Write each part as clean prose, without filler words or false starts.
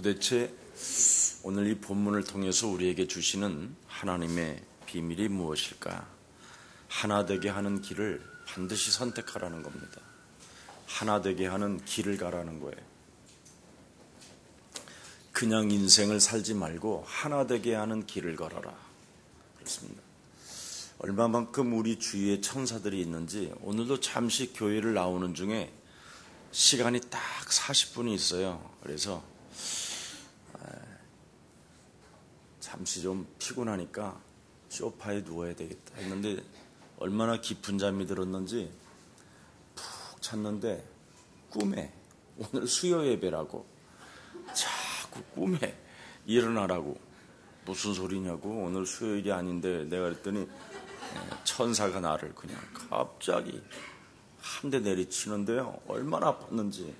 도대체 오늘 이 본문을 통해서 우리에게 주시는 하나님의 비밀이 무엇일까? 하나 되게 하는 길을 반드시 선택하라는 겁니다. 하나 되게 하는 길을 가라는 거예요. 그냥 인생을 살지 말고 하나 되게 하는 길을 걸어라. 그렇습니다. 얼마만큼 우리 주위에 천사들이 있는지 오늘도 잠시 교회를 나오는 중에 시간이 딱 40분이 있어요. 그래서 잠시 좀 피곤하니까 소파에 누워야 되겠다 했는데 얼마나 깊은 잠이 들었는지 푹 잤는데 꿈에 오늘 수요 예배라고 자꾸 꿈에 일어나라고. 무슨 소리냐고. 오늘 수요일이 아닌데 내가 그랬더니 천사가 나를 그냥 갑자기 한 대 내리치는데요. 얼마나 아팠는지.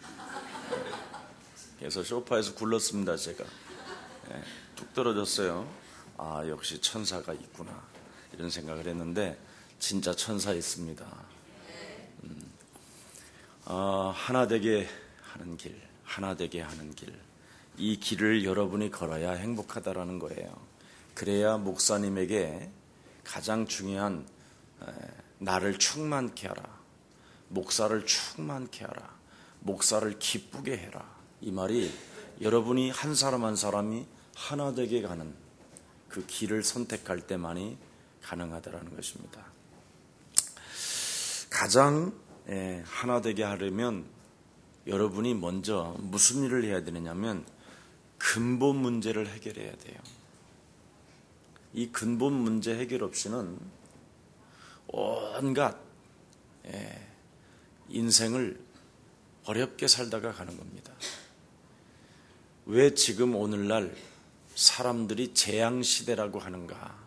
그래서 소파에서 굴렀습니다. 제가 뚝 떨어졌어요. 아, 역시 천사가 있구나 이런 생각을 했는데 진짜 천사 있습니다. 하나 되게 하는 길, 하나 되게 하는 길. 이 길을 여러분이 걸어야 행복하다라는 거예요. 그래야 목사님에게 가장 중요한 나를 충만케 하라, 목사를 충만케 하라, 목사를 기쁘게 해라, 이 말이 여러분이 한 사람 한 사람이 하나 되게 가는 그 길을 선택할 때만이 가능하다라는 것입니다. 가장 하나 되게 하려면 여러분이 먼저 무슨 일을 해야 되느냐면 근본 문제를 해결해야 돼요. 이 근본 문제 해결 없이는 온갖 인생을 어렵게 살다가 가는 겁니다. 왜 지금 오늘날 사람들이 재앙시대라고 하는가?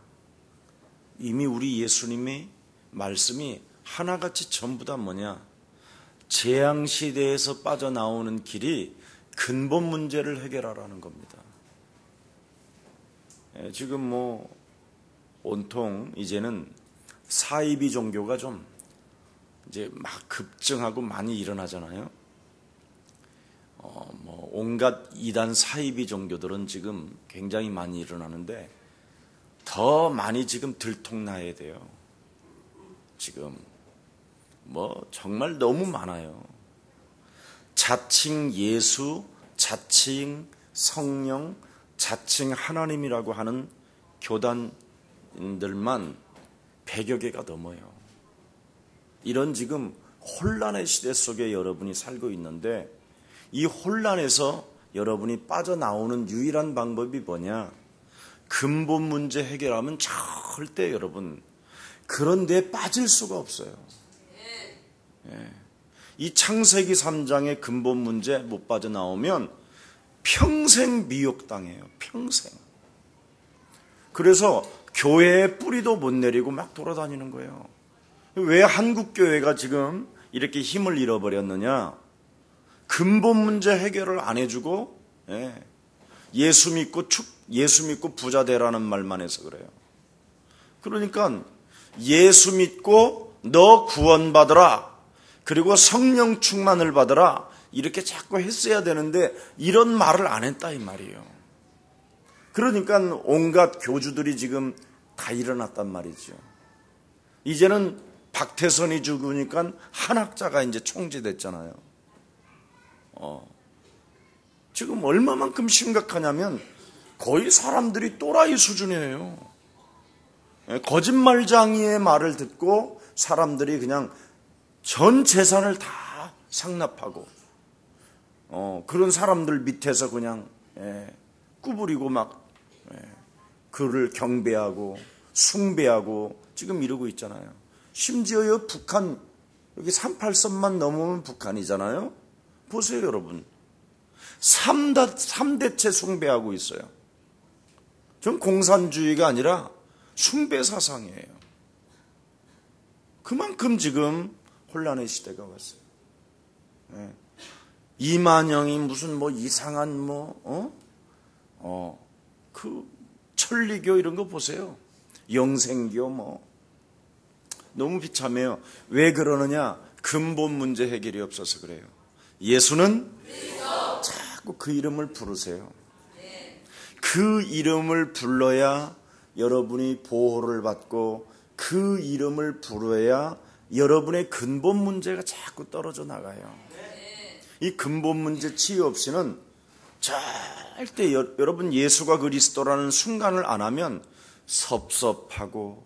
이미 우리 예수님의 말씀이 하나같이 전부 다 뭐냐? 재앙시대에서 빠져나오는 길이 근본 문제를 해결하라는 겁니다. 지금 온통 이제는 사이비 종교가 좀 이제 막 급증하고 많이 일어나잖아요. 온갖 이단 사이비 종교들은 지금 굉장히 많이 일어나는데 더 많이 지금 들통나야 돼요. 지금 정말 너무 많아요. 자칭 예수, 자칭 성령, 자칭 하나님이라고 하는 교단들만 100여 개가 넘어요. 이런 지금 혼란의 시대 속에 여러분이 살고 있는데 이 혼란에서 여러분이 빠져나오는 유일한 방법이 뭐냐? 근본 문제 해결하면 절대 여러분 그런 데에 빠질 수가 없어요. 이 창세기 3장의 근본 문제 못 빠져나오면 평생 미혹당해요. 평생. 그래서 교회의 뿌리도 못 내리고 막 돌아다니는 거예요. 왜 한국교회가 지금 이렇게 힘을 잃어버렸느냐? 근본 문제 해결을 안 해주고 예수 믿고 부자 되라는 말만 해서 그래요. 그러니까 예수 믿고 너 구원받으라, 그리고 성령 충만을 받으라 이렇게 자꾸 했어야 되는데 이런 말을 안 했다 이 말이에요. 그러니까 온갖 교주들이 지금 다 일어났단 말이죠. 이제는 박태선이 죽으니까 한학자가 이제 총재됐잖아요. 지금 얼마만큼 심각하냐면 거의 사람들이 또라이 수준이에요. 거짓말쟁이의 말을 듣고 사람들이 그냥 전 재산을 다 상납하고 그런 사람들 밑에서 그냥 꾸부리고 막 그를 경배하고 숭배하고 지금 이러고 있잖아요. 심지어요 북한 여기 38선만 넘으면 북한이잖아요. 보세요 여러분. 3대체 숭배하고 있어요. 전 공산주의가 아니라 숭배 사상이에요. 그만큼 지금 혼란의 시대가 왔어요. 이만영이 무슨 이상한 그 천리교 이런 거 보세요. 영생교 너무 비참해요. 왜 그러느냐? 근본 문제 해결이 없어서 그래요. 예수는 자꾸 그 이름을 부르세요. 그 이름을 불러야 여러분이 보호를 받고 그 이름을 부르야 여러분의 근본 문제가 자꾸 떨어져 나가요. 이 근본 문제 치유 없이는 절대 여러분 예수가 그리스도라는 순간을 안 하면 섭섭하고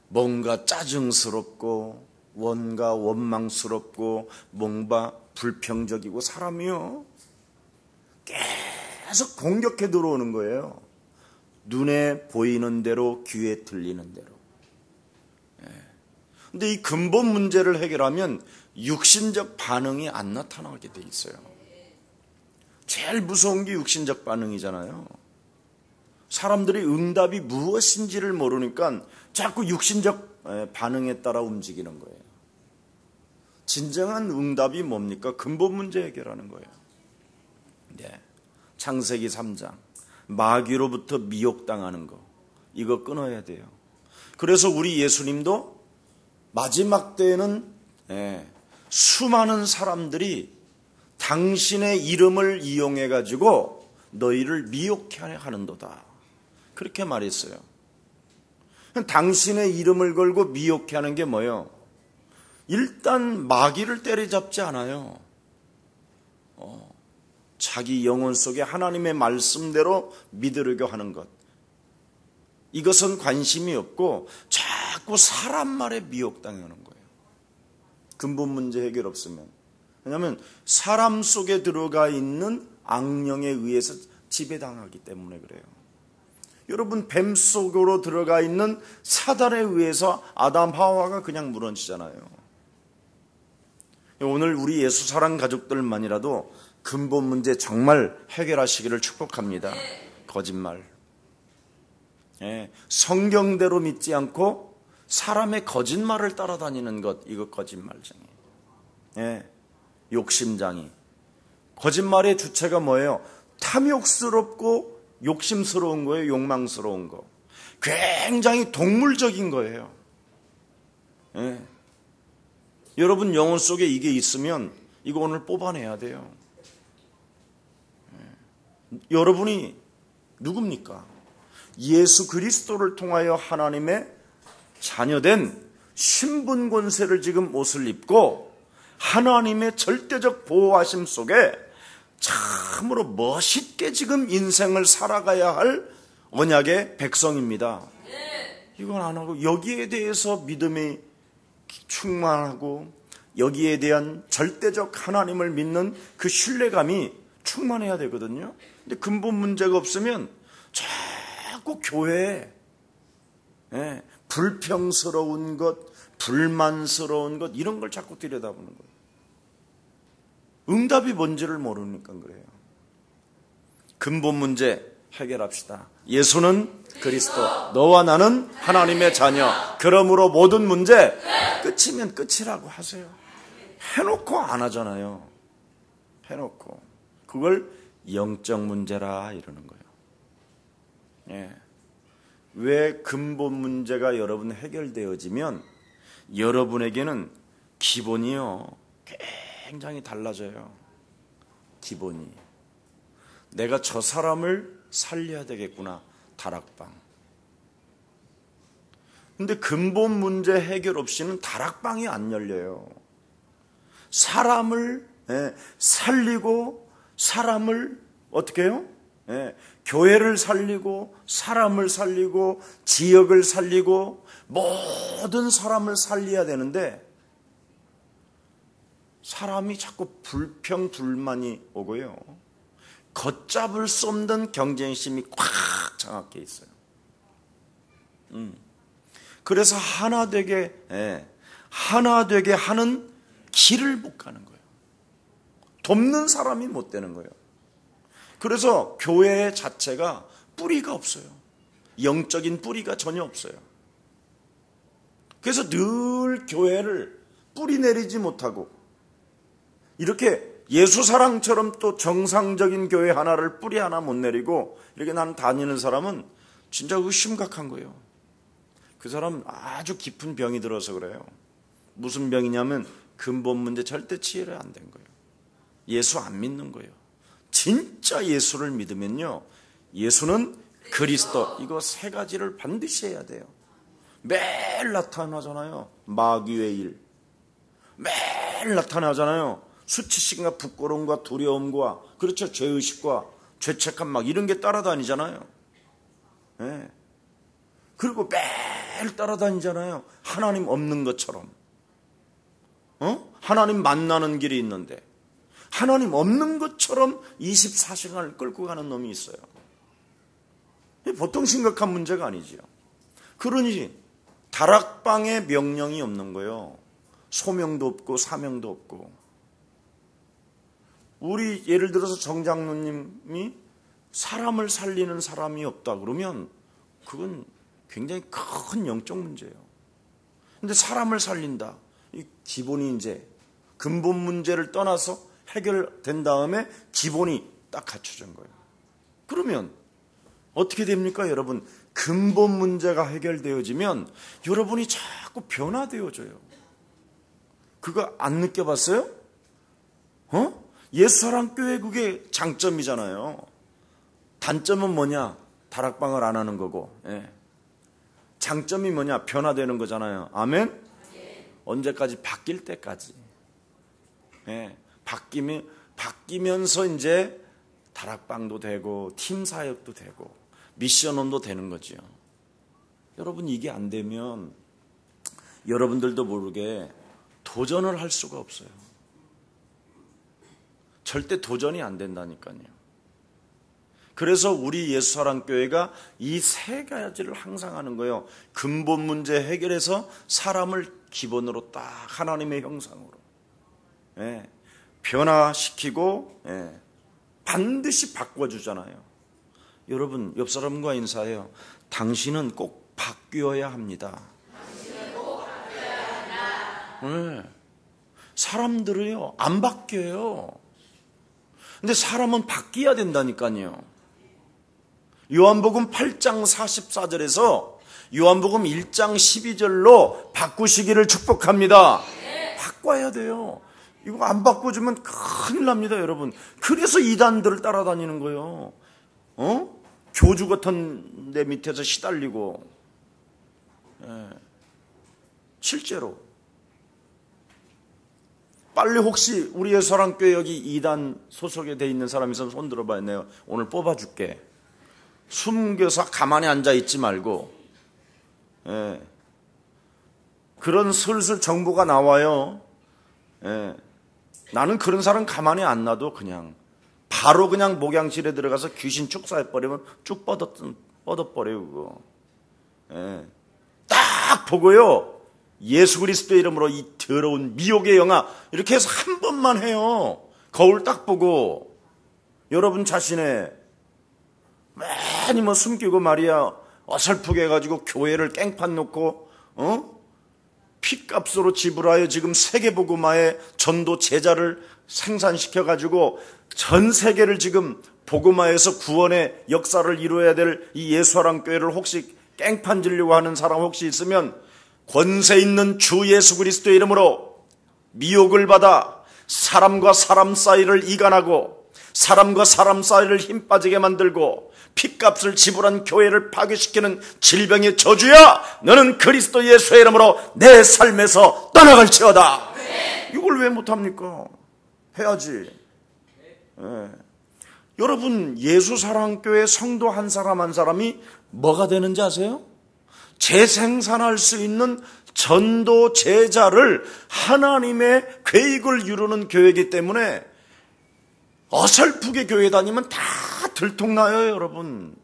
뭔가 짜증스럽고 뭔가 원망스럽고 뭔가 불평적이고 사람이요 계속 공격해 들어오는 거예요. 눈에 보이는 대로 귀에 들리는 대로. 근데 이 근본 문제를 해결하면 육신적 반응이 안 나타나게 돼 있어요. 제일 무서운 게 육신적 반응이잖아요. 사람들이 응답이 무엇인지를 모르니까 자꾸 육신적 반응에 따라 움직이는 거예요. 진정한 응답이 뭡니까? 근본 문제 해결하는 거예요. 네. 창세기 3장 마귀로부터 미혹당하는 거, 이거 끊어야 돼요. 그래서 우리 예수님도 마지막 때에는 수많은 사람들이 당신의 이름을 이용해 가지고 너희를 미혹해 하는도다, 그렇게 말했어요. 당신의 이름을 걸고 미혹해 하는 게 뭐예요? 일단 마귀를 때려잡지 않아요. 자기 영혼 속에 하나님의 말씀대로 믿으려고 하는 것, 이것은 관심이 없고 자꾸 사람 말에 미혹당하는 거예요. 근본 문제 해결 없으면. 왜냐하면 사람 속에 들어가 있는 악령에 의해서 지배당하기 때문에 그래요. 여러분, 뱀 속으로 들어가 있는 사단에 의해서 아담 하와가 그냥 무너지잖아요. 오늘 우리 예수 사랑 가족들만이라도 근본 문제 정말 해결하시기를 축복합니다. 거짓말, 성경대로 믿지 않고 사람의 거짓말을 따라다니는 것, 이거 거짓말쟁이, 욕심장이. 거짓말의 주체가 뭐예요? 탐욕스럽고 욕심스러운 거예요. 욕망스러운 거. 굉장히 동물적인 거예요. 여러분 영혼 속에 이게 있으면 이거 오늘 뽑아내야 돼요. 여러분이 누굽니까? 예수 그리스도를 통하여 하나님의 자녀된 신분 권세를 지금 옷을 입고 하나님의 절대적 보호하심 속에 참으로 멋있게 지금 인생을 살아가야 할 언약의 백성입니다. 이건 안 하고 여기에 대해서 믿음이 충만하고 여기에 대한 절대적 하나님을 믿는 그 신뢰감이 충만해야 되거든요. 근데 근본 문제가 없으면 자꾸 교회에 불평스러운 것, 불만스러운 것, 이런 걸 자꾸 들여다보는 거예요. 응답이 뭔지를 모르니까 그래요. 근본 문제 해결합시다. 예수는 그리스도, 너와 나는 하나님의 자녀. 그러므로 모든 문제 끝이면 끝이라고 하세요. 해놓고 안 하잖아요. 해놓고 그걸 영적 문제라 이러는 거예요. 왜 근본 문제가 여러분 해결되어지면 여러분에게는 기본이요 굉장히 달라져요. 기본이, 내가 저 사람을 살려야 되겠구나, 다락방. 근데 근본 문제 해결 없이는 다락방이 안 열려요. 사람을 살리고, 사람을 어떻게 해요? 교회를 살리고, 사람을 살리고, 지역을 살리고, 모든 사람을 살려야 되는데 사람이 자꾸 불평 불만이 오고요, 걷잡을 수 없는 경쟁심이 꽉 장악해 있어요. 그래서 하나 되게 하는 길을 못 가는 거예요. 돕는 사람이 못 되는 거예요. 그래서 교회 자체가 뿌리가 없어요. 영적인 뿌리가 전혀 없어요. 그래서 늘 교회를 뿌리 내리지 못하고, 이렇게 예수 사랑처럼 또 정상적인 교회 하나를 뿌리 하나 못 내리고 이렇게 나는 다니는 사람은 진짜 그거 심각한 거예요. 그 사람 아주 깊은 병이 들어서 그래요. 무슨 병이냐면 근본 문제 절대 치유가 안 된 거예요. 예수 안 믿는 거예요. 진짜 예수를 믿으면요, 예수는 그리스도, 이거 세 가지를 반드시 해야 돼요. 매일 나타나잖아요. 마귀의 일 매일 나타나잖아요. 수치심과 부끄러움과 두려움과, 그렇죠, 죄의식과 죄책감 막 이런 게 따라다니잖아요. 네. 그리고 매일 따라다니잖아요. 하나님 없는 것처럼. 하나님 만나는 길이 있는데 하나님 없는 것처럼 24시간을 끌고 가는 놈이 있어요. 보통 심각한 문제가 아니지요. 그러니 다락방에 명령이 없는 거예요. 소명도 없고 사명도 없고. 우리 예를 들어서 정장로님이 사람을 살리는 사람이 없다 그러면 그건 굉장히 큰 영적 문제예요. 근데 사람을 살린다, 이 기본이 이제 근본 문제를 떠나서 해결된 다음에 기본이 딱 갖춰진 거예요. 그러면 어떻게 됩니까, 여러분? 근본 문제가 해결되어지면 여러분이 자꾸 변화되어져요. 그거 안 느껴봤어요? 옛사랑교회 그게 장점이잖아요. 단점은 뭐냐? 다락방을 안 하는 거고. 예. 장점이 뭐냐? 변화되는 거잖아요. 아멘? 언제까지? 바뀔 때까지. 예. 바뀌면서 이제 다락방도 되고 팀 사역도 되고 미션원도 되는 거죠. 여러분, 이게 안 되면 여러분들도 모르게 도전을 할 수가 없어요. 절대 도전이 안 된다니까요. 그래서 우리 예수사랑교회가 이 세 가지를 항상 하는 거예요. 근본 문제 해결해서 사람을 기본으로 딱 하나님의 형상으로, 예, 변화시키고, 예, 반드시 바꿔주잖아요. 여러분, 옆 사람과 인사해요. 당신은 꼭 바뀌어야 합니다. 네. 사람들은요 안 바뀌어요. 근데 사람은 바뀌어야 된다니까요. 요한복음 8장 44절에서 요한복음 1장 12절로 바꾸시기를 축복합니다. 바꿔야 돼요. 이거 안 바꿔주면 큰일 납니다, 여러분. 그래서 이단들을 따라다니는 거예요. 교주 같은 데 밑에서 시달리고. 예. 실제로. 빨리 혹시 우리 예수사랑교회 여기 2단 소속에 돼 있는 사람이 있으면 손 들어봐요. 내가 오늘 뽑아줄게. 숨겨서 가만히 앉아있지 말고. 예. 그런 슬슬 정보가 나와요. 예. 나는 그런 사람 가만히 안 놔도 그냥 바로 그냥 목양실에 들어가서 귀신 축사해버리면 쭉 뻗어버려요, 그거. 예. 딱 보고요, 예수 그리스도의 이름으로 이 더러운 미혹의 영아, 이렇게 해서 한 번만 해요. 거울 딱 보고. 여러분 자신의 많이 숨기고 말이야, 어설프게 해가지고 교회를 깽판 놓고, 핏값으로 지불하여 지금 세계복음화의 전도 제자를 생산시켜가지고 전 세계를 지금 복음화해서 구원의 역사를 이루어야 될 이 예수사랑교회를 혹시 깽판 지려고 하는 사람 혹시 있으면 권세 있는 주 예수 그리스도의 이름으로 미혹을 받아 사람과 사람 사이를 이간하고 사람과 사람 사이를 힘 빠지게 만들고 핏값을 지불한 교회를 파괴시키는 질병의 저주야, 너는 그리스도 예수의 이름으로 내 삶에서 떠나갈지어다. 이걸 왜 못합니까? 해야지. 예. 여러분, 예수사랑교회 성도 한 사람 한 사람이 뭐가 되는지 아세요? 재생산할 수 있는 전도 제자를 하나님의 계획을 이루는 교회이기 때문에 어설프게 교회 다니면 다 들통나요, 여러분.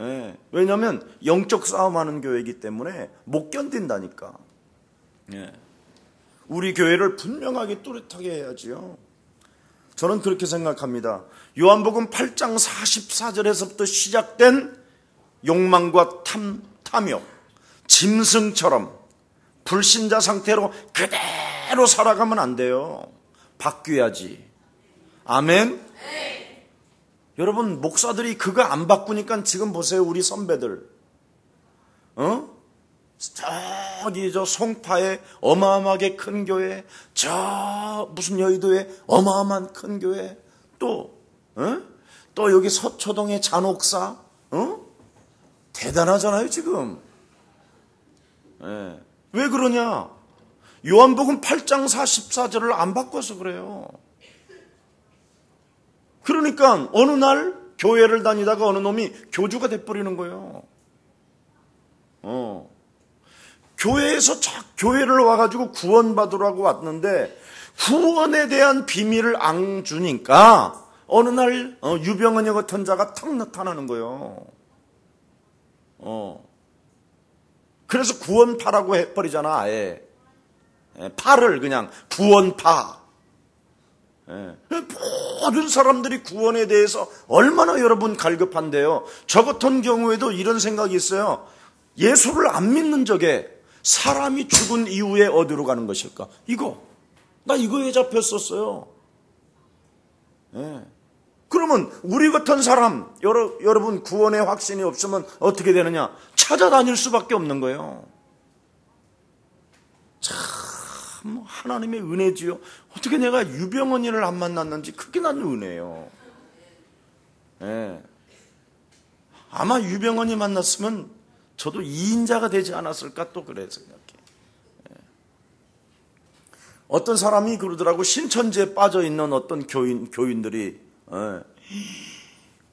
예. 왜냐하면 영적 싸움하는 교회이기 때문에 못 견딘다니까. 예. 우리 교회를 분명하게 뚜렷하게 해야지요. 저는 그렇게 생각합니다. 요한복음 8장 44절에서부터 시작된 욕망과 탐욕, 짐승처럼 불신자 상태로 그대로 살아가면 안 돼요. 바뀌어야지. 아멘? 네. 여러분, 목사들이 그거 안 바꾸니까 지금 보세요, 우리 선배들. 저기 저 송파에 어마어마하게 큰 교회, 저 무슨 여의도에 어마어마한 큰 교회, 또 또 여기 서초동의 잔혹사, 대단하잖아요 지금. 왜 그러냐? 요한복음 8장 44절을 안 바꿔서 그래요. 그러니까 어느 날 교회를 다니다가 어느 놈이 교주가 돼버리는 거예요. 교회에서 교회를 와가지고 구원받으라고 왔는데 구원에 대한 비밀을 안 주니까 어느 날 유병헌이 같은 자가 탁 나타나는 거예요. 그래서 구원파라고 해버리잖아. 아예 파를 그냥 구원파. 모든 사람들이 구원에 대해서 얼마나 여러분 갈급한데요. 저 같은 경우에도 이런 생각이 있어요. 예수를 안 믿는 적에 사람이 죽은 이후에 어디로 가는 것일까? 나 이거에 잡혔었어요. 그러면 우리 같은 사람, 여러분 구원의 확신이 없으면 어떻게 되느냐? 찾아다닐 수밖에 없는 거예요. 참 하나님의 은혜지요. 어떻게 내가 유병헌이를 안 만났는지 그게 난 은혜예요. 아마 유병헌이 만났으면 저도 2인자가 되지 않았을까 또 그래 생각해. 어떤 사람이 그러더라고. 신천지에 빠져있는 어떤 교인들이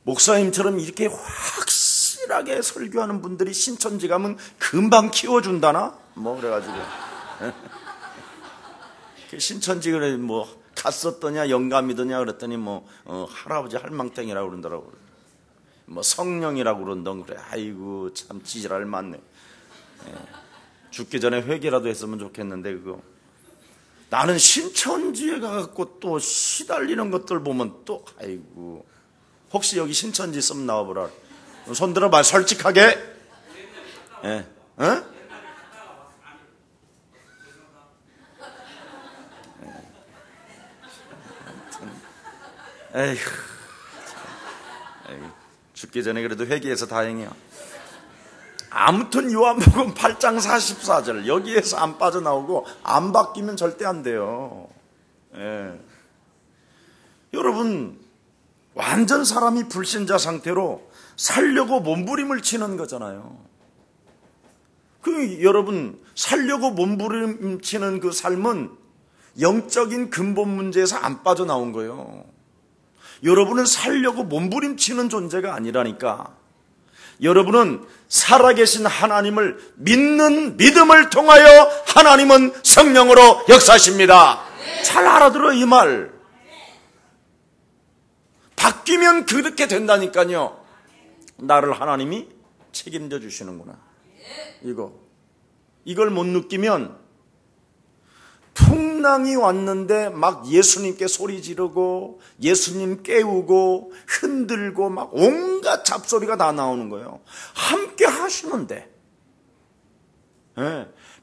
목사님처럼 이렇게 확실하게 설교하는 분들이 신천지 가면 금방 키워준다나? 그래가지고 신천지 그래 갔었더냐 영감이더냐 그랬더니 할아버지 할망탱이라고 그러더라고. 성령이라고 그런던 그래. 아이고 참 지랄 많네. 죽기 전에 회개라도 했으면 좋겠는데 그거. 나는 신천지에 가갖고 또 시달리는 것들 보면 또 아이고. 혹시 여기 신천지 있으면 나와보라. 손 들어봐 솔직하게. 에휴. 죽기 전에 그래도 회개해서 다행이야. 아무튼 요한복음 8장 44절 여기에서 안 빠져나오고 안 바뀌면 절대 안 돼요. 여러분 완전 사람이 불신자 상태로 살려고 몸부림을 치는 거잖아요. 여러분 살려고 몸부림 치는 그 삶은 영적인 근본 문제에서 안 빠져나온 거예요. 여러분은 살려고 몸부림치는 존재가 아니라니까. 여러분은 살아계신 하나님을 믿는 믿음을 통하여 하나님은 성령으로 역사하십니다. 잘 알아들어 이 말. 바뀌면 그렇게 된다니까요. 나를 하나님이 책임져 주시는구나. 이걸 못 느끼면 풍랑이 왔는데 막 예수님께 소리 지르고 예수님 깨우고 흔들고 막 온갖 잡소리가 다 나오는 거예요. 함께 하시는데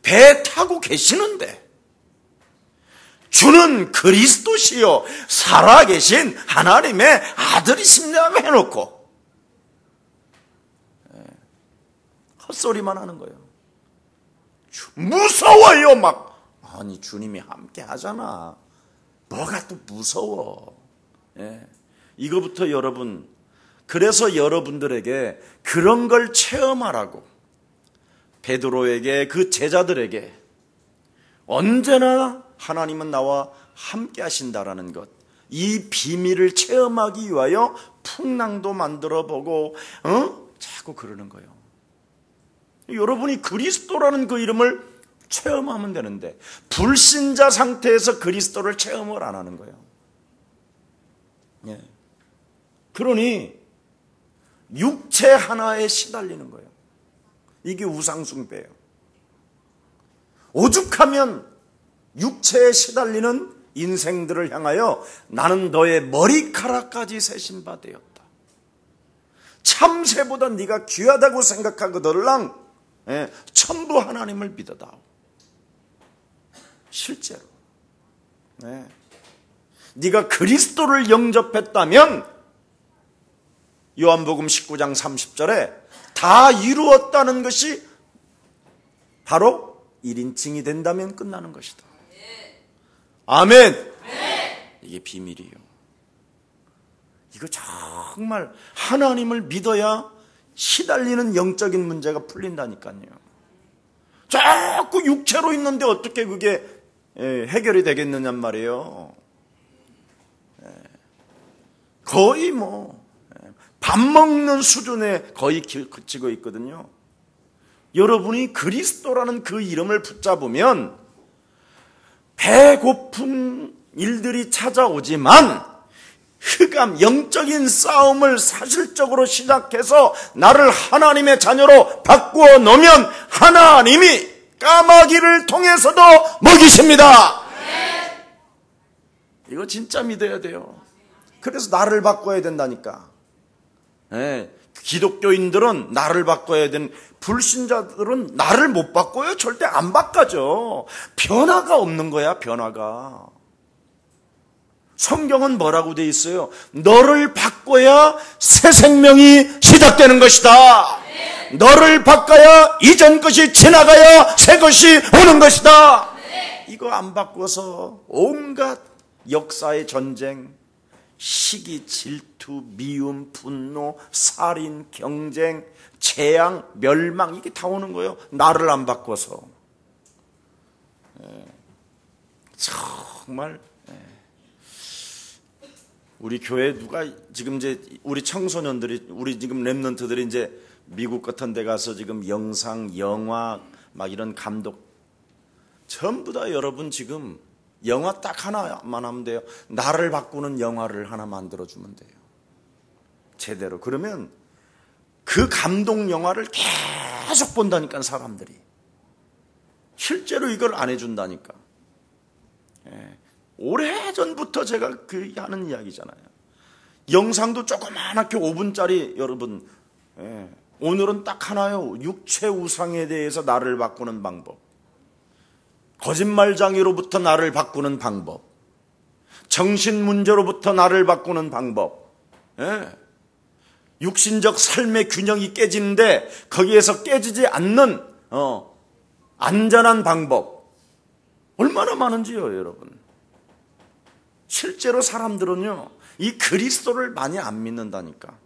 배 타고 계시는데 주는 그리스도시요 살아계신 하나님의 아들이십니다 해놓고 헛소리만 하는 거예요. 무서워요 막. 아니 주님이 함께 하잖아. 뭐가 또 무서워. 이거부터 여러분, 그래서 여러분들에게 그런 걸 체험하라고 베드로에게 그 제자들에게 언제나 하나님은 나와 함께 하신다라는 것, 이 비밀을 체험하기 위하여 풍랑도 만들어보고 자꾸 그러는 거예요. 여러분이 그리스도라는 그 이름을 체험하면 되는데 불신자 상태에서 그리스도를 체험을 안 하는 거예요. 그러니 육체 하나에 시달리는 거예요. 이게 우상숭배예요. 오죽하면 육체에 시달리는 인생들을 향하여 나는 너의 머리카락까지 세신 바 되었다. 참새보다 네가 귀하다고 생각하거들랑 전부 하나님을 믿어다오. 실제로 네가 그리스도를 영접했다면 요한복음 19장 30절에 다 이루었다는 것이 바로 1인칭이 된다면 끝나는 것이다. 아멘. 이게 비밀이에요. 이거 정말 하나님을 믿어야 시달리는 영적인 문제가 풀린다니까요. 자꾸 육체로 있는데 어떻게 그게 해결이 되겠느냔 말이에요. 거의 밥 먹는 수준에 거의 그치고 있거든요. 여러분이 그리스도라는 그 이름을 붙잡으면 배고픈 일들이 찾아오지만 흑암, 영적인 싸움을 사실적으로 시작해서 나를 하나님의 자녀로 바꾸어 놓으면 하나님이 까마귀를 통해서도 먹이십니다. 이거 진짜 믿어야 돼요. 그래서 나를 바꿔야 된다니까. 기독교인들은 나를 바꿔야 되는, 불신자들은 나를 못 바꿔요. 절대 안 바꿔죠. 변화가 없는 거야, 변화가. 성경은 뭐라고 돼 있어요? 너를 바꿔야 새 생명이 시작되는 것이다. 너를 바꿔야 이전 것이 지나가야 새 것이 오는 것이다. 이거 안 바꿔서 온갖 역사의 전쟁, 시기, 질투, 미움, 분노, 살인, 경쟁, 재앙, 멸망, 이게 다 오는 거예요. 나를 안 바꿔서. 정말 우리 교회 누가 지금 이제 우리 청소년들이, 우리 지금 랩런트들이 이제 미국 같은 데 가서 지금 영상, 영화 막 이런 감독 전부 다 여러분 지금 영화 딱 하나만 하면 돼요. 나를 바꾸는 영화를 하나 만들어주면 돼요. 제대로. 그러면 그 감동 영화를 계속 본다니까, 사람들이. 실제로 이걸 안 해준다니까. 오래전부터 제가 하는 이야기잖아요. 영상도 조그맣게 5분짜리 여러분, 오늘은 딱 하나요. 육체 우상에 대해서 나를 바꾸는 방법. 거짓말장애로부터 나를 바꾸는 방법, 정신 문제로부터 나를 바꾸는 방법, 육신적 삶의 균형이 깨지는데 거기에서 깨지지 않는 안전한 방법, 얼마나 많은지요, 여러분. 실제로 사람들은요, 이 그리스도를 많이 안 믿는다니까.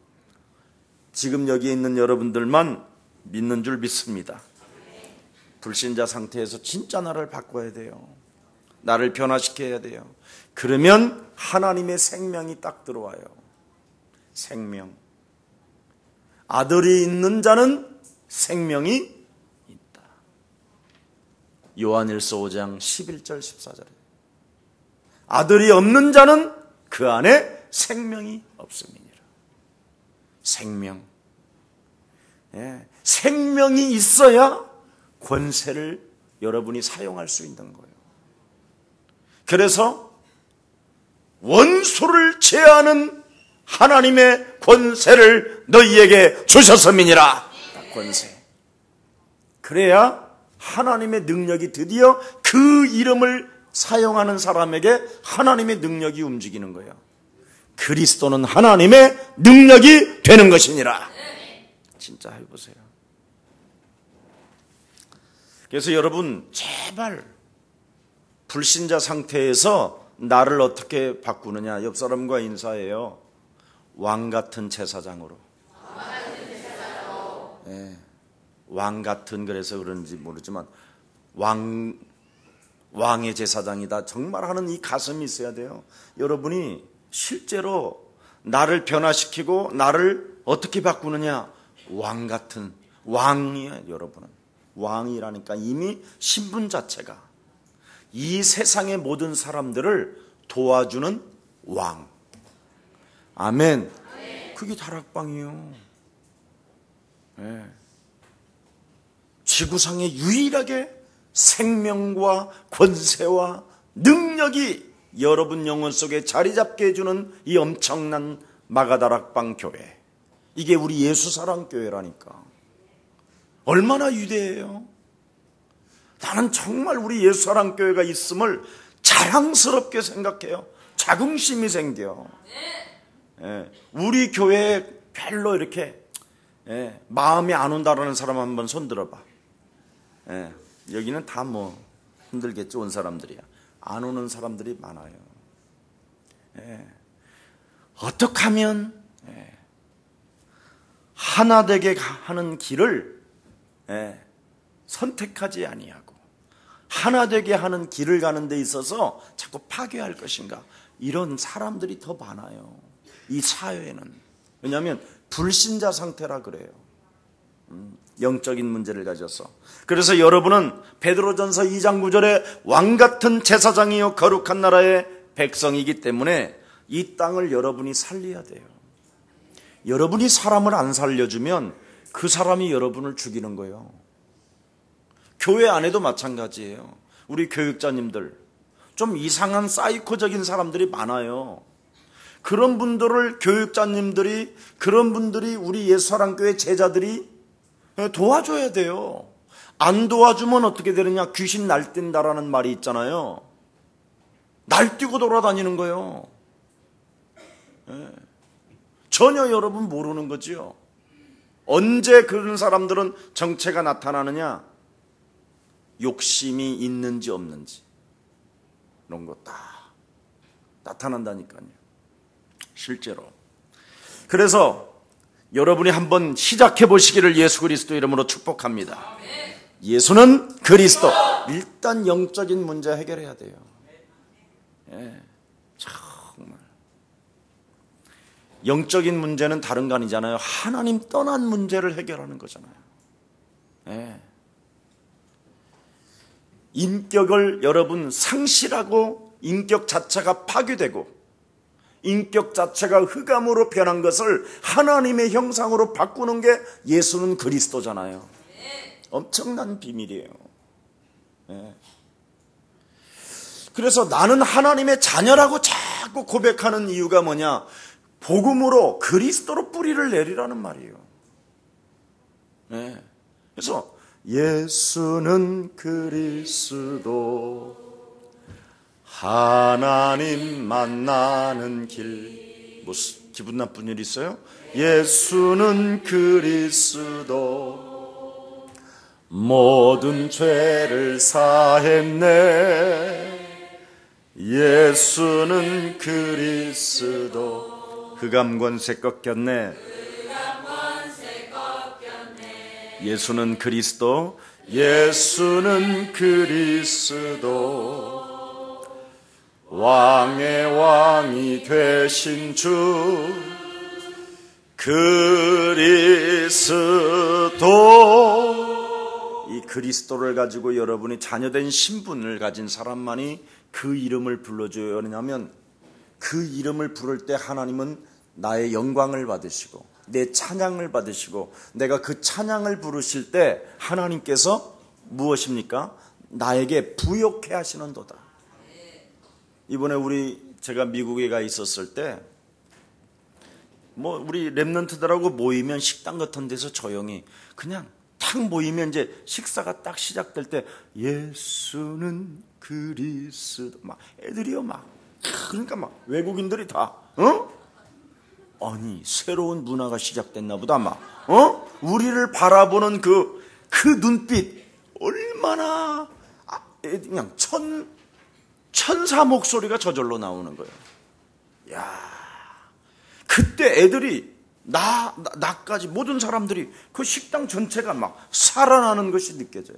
지금 여기 있는 여러분들만 믿는 줄 믿습니다. 불신자 상태에서 진짜 나를 바꿔야 돼요. 나를 변화시켜야 돼요. 그러면 하나님의 생명이 딱 들어와요. 생명. 아들이 있는 자는 생명이 있다. 요한일서 5장 11절 14절에 아들이 없는 자는 그 안에 생명이 없음이니라. 생명. 생명이 있어야 권세를 여러분이 사용할 수 있는 거예요. 그래서 원수를 제하는 하나님의 권세를 너희에게 주셨음이니라. 권세. 그래야 하나님의 능력이 드디어 그 이름을 사용하는 사람에게 하나님의 능력이 움직이는 거예요. 그리스도는 하나님의 능력이 되는 것이니라. 진짜 해보세요. 그래서 여러분, 제발 불신자 상태에서 나를 어떻게 바꾸느냐. 옆 사람과 인사해요. 왕 같은 제사장으로. 왕 같은, 그래서 그런지 모르지만 왕의 제사장이다 정말 하는 이 가슴이 있어야 돼요. 여러분이 실제로 나를 변화시키고 나를 어떻게 바꾸느냐. 왕 같은 왕이에요. 여러분은 왕이라니까 이미 신분 자체가 이 세상의 모든 사람들을 도와주는 왕. 아멘. 그게 다락방이에요. 지구상에 유일하게 생명과 권세와 능력이 여러분 영혼 속에 자리 잡게 해주는 이 엄청난 마가다락방 교회. 이게 우리 예수사랑교회라니까. 얼마나 위대해요. 나는 정말 우리 예수사랑교회가 있음을 자랑스럽게 생각해요. 자긍심이 생겨. 우리 교회에 별로 이렇게 마음이 안 온다라는 사람 한번 손 들어봐. 여기는 다 힘들겠죠. 온 사람들이야. 안 오는 사람들이 많아요. 어떻게 하면 하나 되게 하는 길을 선택하지 아니하고 하나 되게 하는 길을 가는 데 있어서 자꾸 파괴할 것인가, 이런 사람들이 더 많아요, 이 사회에는. 왜냐하면 불신자 상태라 그래요. 영적인 문제를 가져서. 그래서 여러분은 베드로전서 2장 9절에 왕같은 제사장이요 거룩한 나라의 백성이기 때문에 이 땅을 여러분이 살려야 돼요. 여러분이 사람을 안 살려주면 그 사람이 여러분을 죽이는 거예요. 교회 안에도 마찬가지예요. 우리 교육자님들, 좀 이상한 사이코적인 사람들이 많아요. 그런 분들을 교육자님들이, 그런 분들이 우리 예수사랑교회 제자들이 도와줘야 돼요. 안 도와주면 어떻게 되느냐, 귀신 날뛴다라는 말이 있잖아요. 날뛰고 돌아다니는 거예요. 전혀 여러분 모르는 거지요. 언제 그런 사람들은 정체가 나타나느냐, 욕심이 있는지 없는지 이런 거 다 나타난다니까요, 실제로. 그래서 여러분이 한번 시작해 보시기를 예수 그리스도 이름으로 축복합니다. 예수는 그리스도. 일단 영적인 문제 해결해야 돼요. 정말 영적인 문제는 다른 거 아니잖아요. 하나님 떠난 문제를 해결하는 거잖아요. 인격을 여러분 상실하고 인격 자체가 파괴되고 인격 자체가 흑암으로 변한 것을 하나님의 형상으로 바꾸는 게 예수는 그리스도잖아요. 엄청난 비밀이에요. 그래서 나는 하나님의 자녀라고 자꾸 고백하는 이유가 뭐냐, 복음으로 그리스도로 뿌리를 내리라는 말이에요. 그래서 예수는 그리스도, 하나님 만나는 길. 뭐 기분 나쁜 일 있어요? 예수는 그리스도, 모든 죄를 사했네. 예수는 그리스도, 흑암 권세 꺾였네. 예수는 그리스도, 예수는 그리스도, 왕의 왕이 되신 주 그리스도. 이 그리스도를 가지고 여러분이 자녀된 신분을 가진 사람만이 그 이름을 불러줘요. 왜냐하면 그 이름을 부를 때 하나님은 나의 영광을 받으시고 내 찬양을 받으시고, 내가 그 찬양을 부르실 때 하나님께서 무엇입니까? 나에게 부욕해 하시는도다. 이번에 제가 미국에 가 있었을 때, 우리 랩런트들하고 모이면 식당 같은 데서 조용히 그냥 탁 모이면 이제 식사가 딱 시작될 때, 예수는 그리스도, 애들이요, 그러니까 외국인들이 다, 아니, 새로운 문화가 시작됐나 보다, 우리를 바라보는 그 눈빛, 얼마나, 그냥 천사 목소리가 저절로 나오는 거예요. 야, 그때 애들이, 나까지 모든 사람들이 그 식당 전체가 살아나는 것이 느껴져요.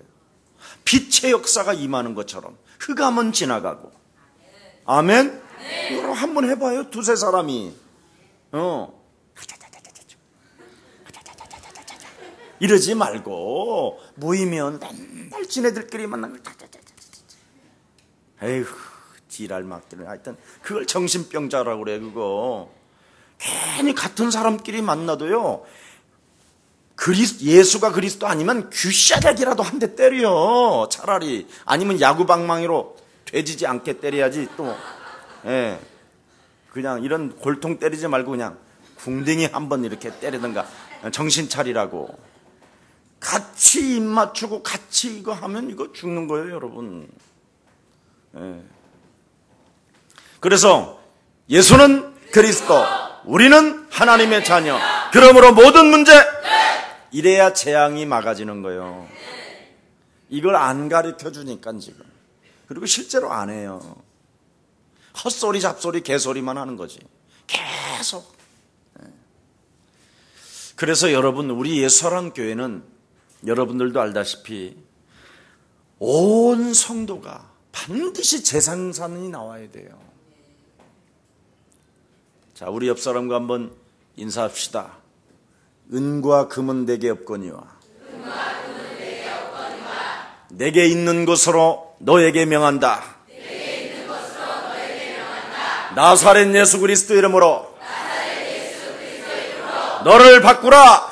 빛의 역사가 임하는 것처럼. 흑암은 지나가고. 아멘? 여러분 한번 해봐요, 두세 사람이. 이러지 말고 모이면 맨날 지네들끼리 만나면 에휴, 지랄 막기는. 하여튼 그걸 정신병자라고 그래. 그거 괜히 같은 사람끼리 만나도요, 예수가 그리스도 아니면 귀싸대기라도 한 대 때려, 차라리. 아니면 야구방망이로 되지지 않게 때려야지. 또 그냥 이런 골통 때리지 말고 그냥 궁둥이 한번 이렇게 때리든가. 정신 차리라고. 같이 입 맞추고 같이 이거 하면 이거 죽는 거예요, 여러분. 그래서 예수는 그리스도, 우리는 하나님의 자녀. 그러므로 모든 문제, 이래야 재앙이 막아지는 거예요. 이걸 안 가르쳐 주니까 지금. 그리고 실제로 안 해요. 헛소리 잡소리 개소리만 하는 거지. 계속. 그래서 여러분, 우리 예수사랑교회는 여러분들도 알다시피 온 성도가 반드시 제생산이 나와야 돼요. 자, 우리 옆 사람과 한번 인사합시다. 은과 금은 내게 없거니와 내게 있는 것으로 너에게 명한다. 나사렛 예수 그리스도 이름으로 너를 바꾸라.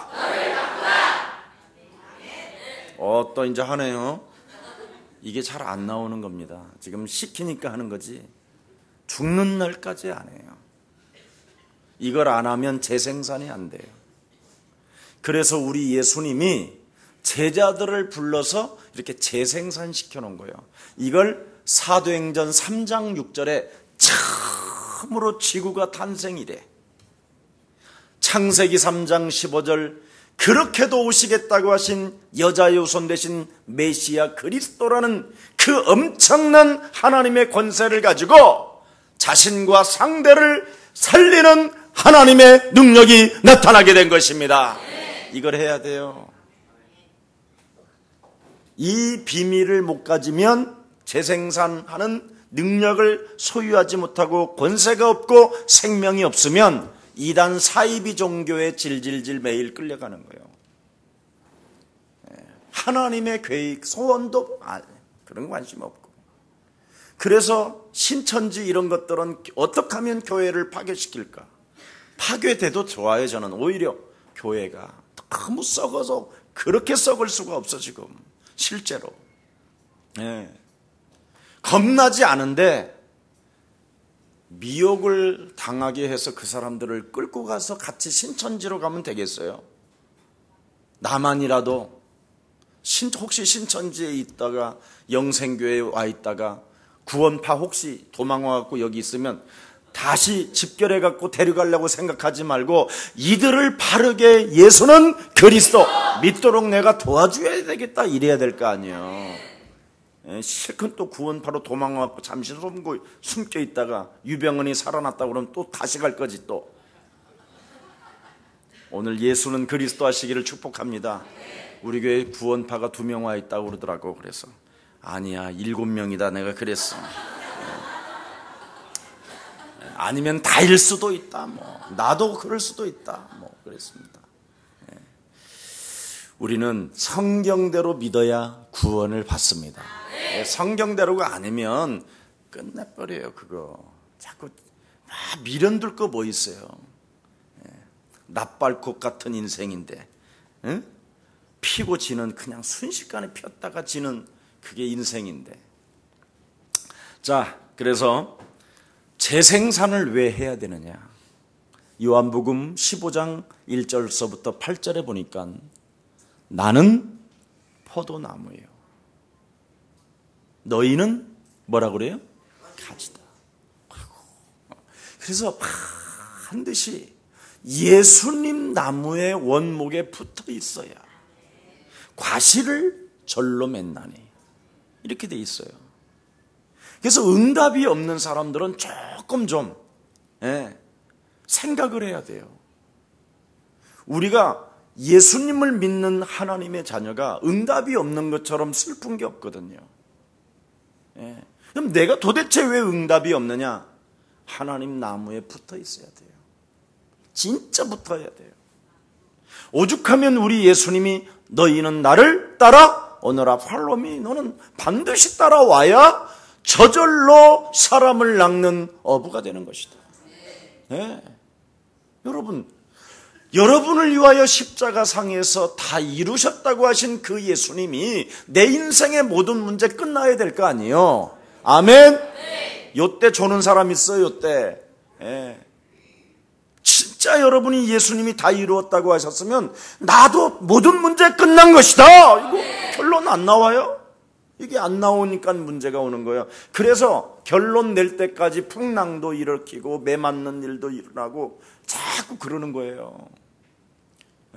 또 이제 하네요. 이게 잘 안 나오는 겁니다. 지금 시키니까 하는 거지 죽는 날까지 안 해요. 이걸 안 하면 재생산이 안 돼요. 그래서 우리 예수님이 제자들을 불러서 이렇게 재생산 시켜놓은 거예요. 이걸 사도행전 3장 6절에 처음으로 지구가 탄생이래. 창세기 3장 15절 그렇게도 오시겠다고 하신 여자의 후손 되신 메시아 그리스도라는 그 엄청난 하나님의 권세를 가지고 자신과 상대를 살리는 하나님의 능력이 나타나게 된 것입니다. 이걸 해야 돼요. 이 비밀을 못 가지면 재생산하는 능력을 소유하지 못하고 권세가 없고 생명이 없으면 이단 사이비 종교에 질질질 매일 끌려가는 거예요. 하나님의 계획, 소원도 그런 관심 없고. 그래서 신천지 이런 것들은 어떻게 하면 교회를 파괴시킬까? 파괴돼도 좋아요. 저는 오히려 교회가 너무 썩어서 그렇게 썩을 수가 없어 지금 실제로. 겁나지 않은데 미혹을 당하게 해서 그 사람들을 끌고 가서 같이 신천지로 가면 되겠어요? 나만이라도 혹시 신천지에 있다가 영생교회에 와 있다가 구원파 혹시 도망와갖고 여기 있으면 다시 집결해갖고 데려가려고 생각하지 말고 이들을 바르게 예수는 그리스도 믿도록 내가 도와줘야 되겠다 이래야 될 거 아니에요. 실컷 또 구원파로 도망와갖고 잠시 숨겨 있다가 유병헌이 살아났다고 그러면 또 다시 갈 거지 또. 오늘 예수는 그리스도 하시기를 축복합니다. 우리 교회에 구원파가 2명 와 있다고 그러더라고. 그래서 아니야 7명이다 내가 그랬어. 아니면 다일 수도 있다. 나도 그럴 수도 있다. 그랬습니다. 우리는 성경대로 믿어야 구원을 받습니다. 성경대로가 아니면 끝내버려요. 그거 자꾸 미련둘 거 뭐 있어요. 납발꽃 같은 인생인데 피고 지는 그냥 순식간에 폈다가 지는 그게 인생인데. 자, 그래서 재생산을 왜 해야 되느냐? 요한복음 15장 1절서부터 8절에 보니까 나는 포도나무예요. 너희는 뭐라 그래요? 가지다. 그래서 반드시 예수님 나무의 원목에 붙어 있어야 과실을 절로 맺나니 이렇게 돼 있어요. 그래서 응답이 없는 사람들은 조금 좀 생각을 해야 돼요. 우리가 예수님을 믿는 하나님의 자녀가 응답이 없는 것처럼 슬픈 게 없거든요. 그럼 내가 도대체 왜 응답이 없느냐? 하나님 나무에 붙어 있어야 돼요. 진짜 붙어야 돼요. 오죽하면 우리 예수님이 너희는 나를 따라 오너라 팔로미 너는 반드시 따라와야 저절로 사람을 낚는 어부가 되는 것이다. 여러분, 여러분을 위하여 십자가상에서 다 이루셨다고 하신 그 예수님이 내 인생의 모든 문제 끝나야 될 거 아니에요. 아멘. 요때 조는 사람 있어요. 요때. 진짜 여러분이 예수님이 다 이루었다고 하셨으면 나도 모든 문제 끝난 것이다. 이거 결론 안 나와요? 이게 안 나오니까 문제가 오는 거예요. 그래서 결론 낼 때까지 풍랑도 일으키고 매 맞는 일도 일어나고 자꾸 그러는 거예요.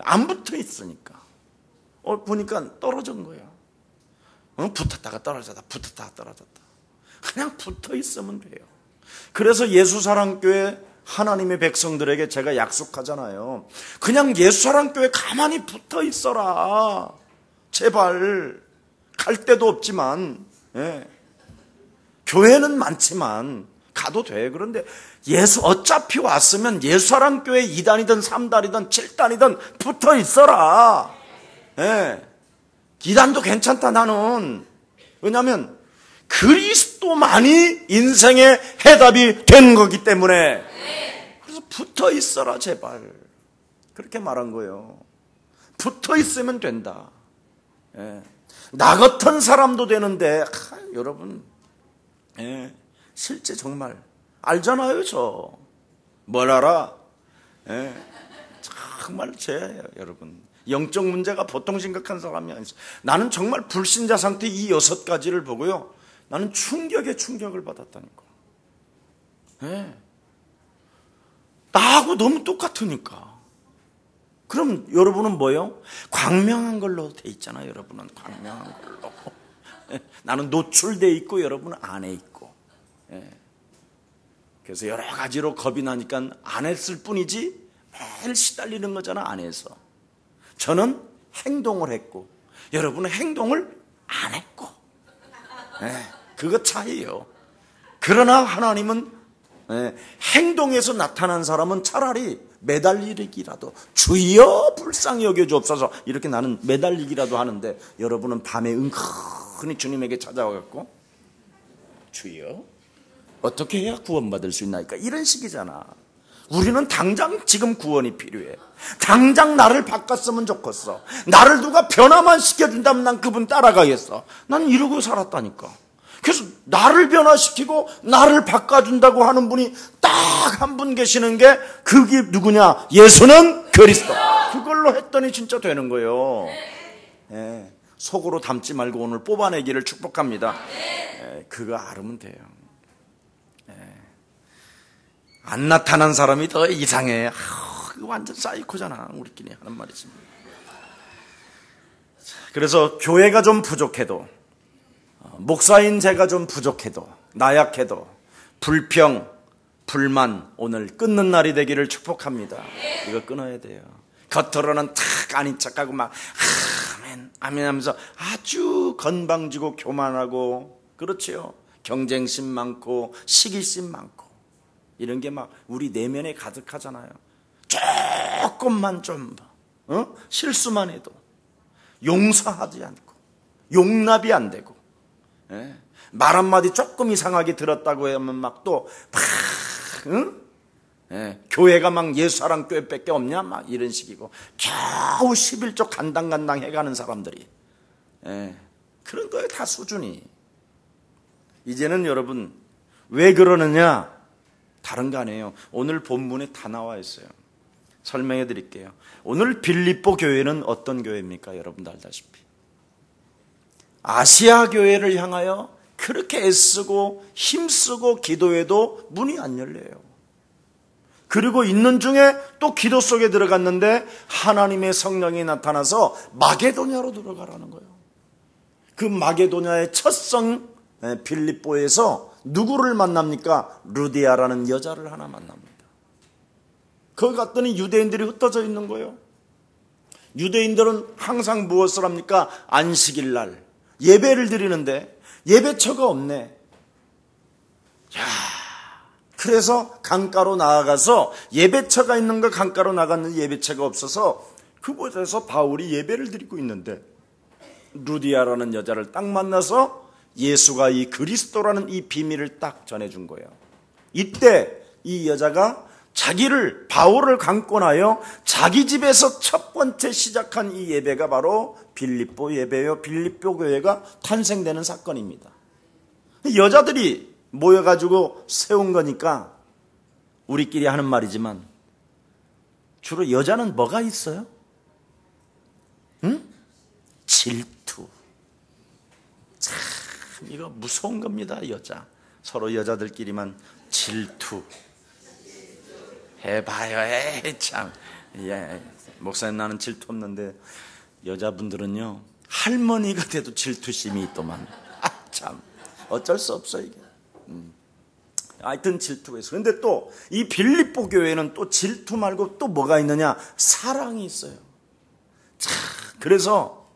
안 붙어 있으니까. 보니까 떨어진 거예요. 붙었다가 떨어졌다, 붙었다가 떨어졌다. 그냥 붙어 있으면 돼요. 그래서 예수사랑교회 하나님의 백성들에게 제가 약속하잖아요. 그냥 옛사랑교회 가만히 붙어 있어라. 제발. 갈 데도 없지만, 교회는 많지만 가도 돼. 그런데 어차피 왔으면 옛사랑교회 2단이든 3단이든 7단이든 붙어 있어라. 2단도 괜찮다 나는. 왜냐하면 그리스도만이 인생의 해답이 된 거기 때문에. 그래서 붙어 있어라 제발. 그렇게 말한 거예요. 붙어 있으면 된다. 나 같은 사람도 되는데 여러분 실제 알잖아요. 저 뭘 알아? 정말 여러분 영적 문제가 보통 심각한 사람이 아니죠. 나는 정말 불신자 상태 이 6가지를 보고요, 나는 충격에 충격을 받았다니까. 나하고 너무 똑같으니까. 그럼 여러분은 뭐예요? 광명한 걸로 돼 있잖아요. 여러분은 광명한 걸로. 나는 노출돼 있고 여러분은 안에 있고. 그래서 여러 가지로 겁이 나니까 안 했을 뿐이지 매일 시달리는 거잖아, 안에서. 저는 행동을 했고 여러분은 행동을 안 했고. 그거 차이예요. 그러나 하나님은 행동에서 나타난 사람은 차라리 매달리기라도 주여 불쌍히 여겨주옵소서 이렇게 나는 매달리기라도 하는데, 여러분은 밤에 은근히 주님에게 찾아와갖고 주여 어떻게 해야 구원받을 수 있나이까 이런 식이잖아. 우리는 당장 지금 구원이 필요해. 당장 나를 바꿨으면 좋겠어. 나를 누가 변화만 시켜준다면 난 그분 따라가겠어. 난 이러고 살았다니까. 그래서 나를 변화시키고 나를 바꿔준다고 하는 분이 딱 한 분 계시는 게, 그게 누구냐? 예수는 그리스도. 그걸로 했더니 진짜 되는 거예요. 속으로 담지 말고 오늘 뽑아내기를 축복합니다. 그거 알으면 돼요. 안 나타난 사람이 더 이상해. 그거 완전 사이코잖아. 우리끼리 하는 말이지. 그래서 교회가 좀 부족해도, 목사인 제가 좀 부족해도, 나약해도 불평, 불만 오늘 끊는 날이 되기를 축복합니다. 이거 끊어야 돼요. 겉으로는 탁 아닌 척하고 막 아멘 아멘 하면서 아주 건방지고 교만하고, 그렇지요. 경쟁심 많고 시기심 많고 이런 게 막 우리 내면에 가득하잖아요. 조금만 좀 실수만 해도 용서하지 않고 용납이 안 되고, 말 한마디 조금 이상하게 들었다고 하면 막 또 교회가 막 예수사랑 교회밖에 없냐 막 이런 식이고, 겨우 11조 간당간당 해가는 사람들이, 그런 거예요 다 수준이. 이제는 여러분 왜 그러느냐? 다른 거 아니에요. 오늘 본문에 다 나와 있어요. 설명해 드릴게요. 오늘 빌립보 교회는 어떤 교회입니까? 여러분도 알다시피 아시아 교회를 향하여 그렇게 애쓰고 힘쓰고 기도해도 문이 안 열려요. 그리고 있는 중에 또 기도 속에 들어갔는데 하나님의 성령이 나타나서 마게도냐로 들어가라는 거예요. 그 마게도냐의 첫 성 빌립보에서 누구를 만납니까? 루디아라는 여자를 하나 만납니다. 거기 갔더니 유대인들이 흩어져 있는 거예요. 유대인들은 항상 무엇을 합니까? 안식일 날 예배를 드리는데 예배처가 없네. 그래서 강가로 나아가서, 예배처가 있는 거 강가로 나갔는데 예배처가 없어서 그곳에서 바울이 예배를 드리고 있는데 루디아라는 여자를 딱 만나서 예수가 이 그리스도라는 이 비밀을 딱 전해준 거예요. 이때 이 여자가 바울을 강권하여 자기 집에서 첫 번째 시작한 이 예배가 바로 빌립보 예배요, 빌립보 교회가 탄생되는 사건입니다. 여자들이 모여가지고 세운 거니까 우리끼리 하는 말이지만, 주로 여자는 뭐가 있어요? 질투. 참 이거 무서운 겁니다. 여자 서로 여자들끼리만 질투 해봐요. 참. 목사님 나는 질투 없는데 여자분들은요 할머니가 돼도 질투심이 있더만. 참 어쩔 수 없어 이게. 하여튼 질투가 있어요. 근데 또 이 빌립보 교회는 또 질투 말고 또 뭐가 있느냐? 사랑이 있어요. 자, 그래서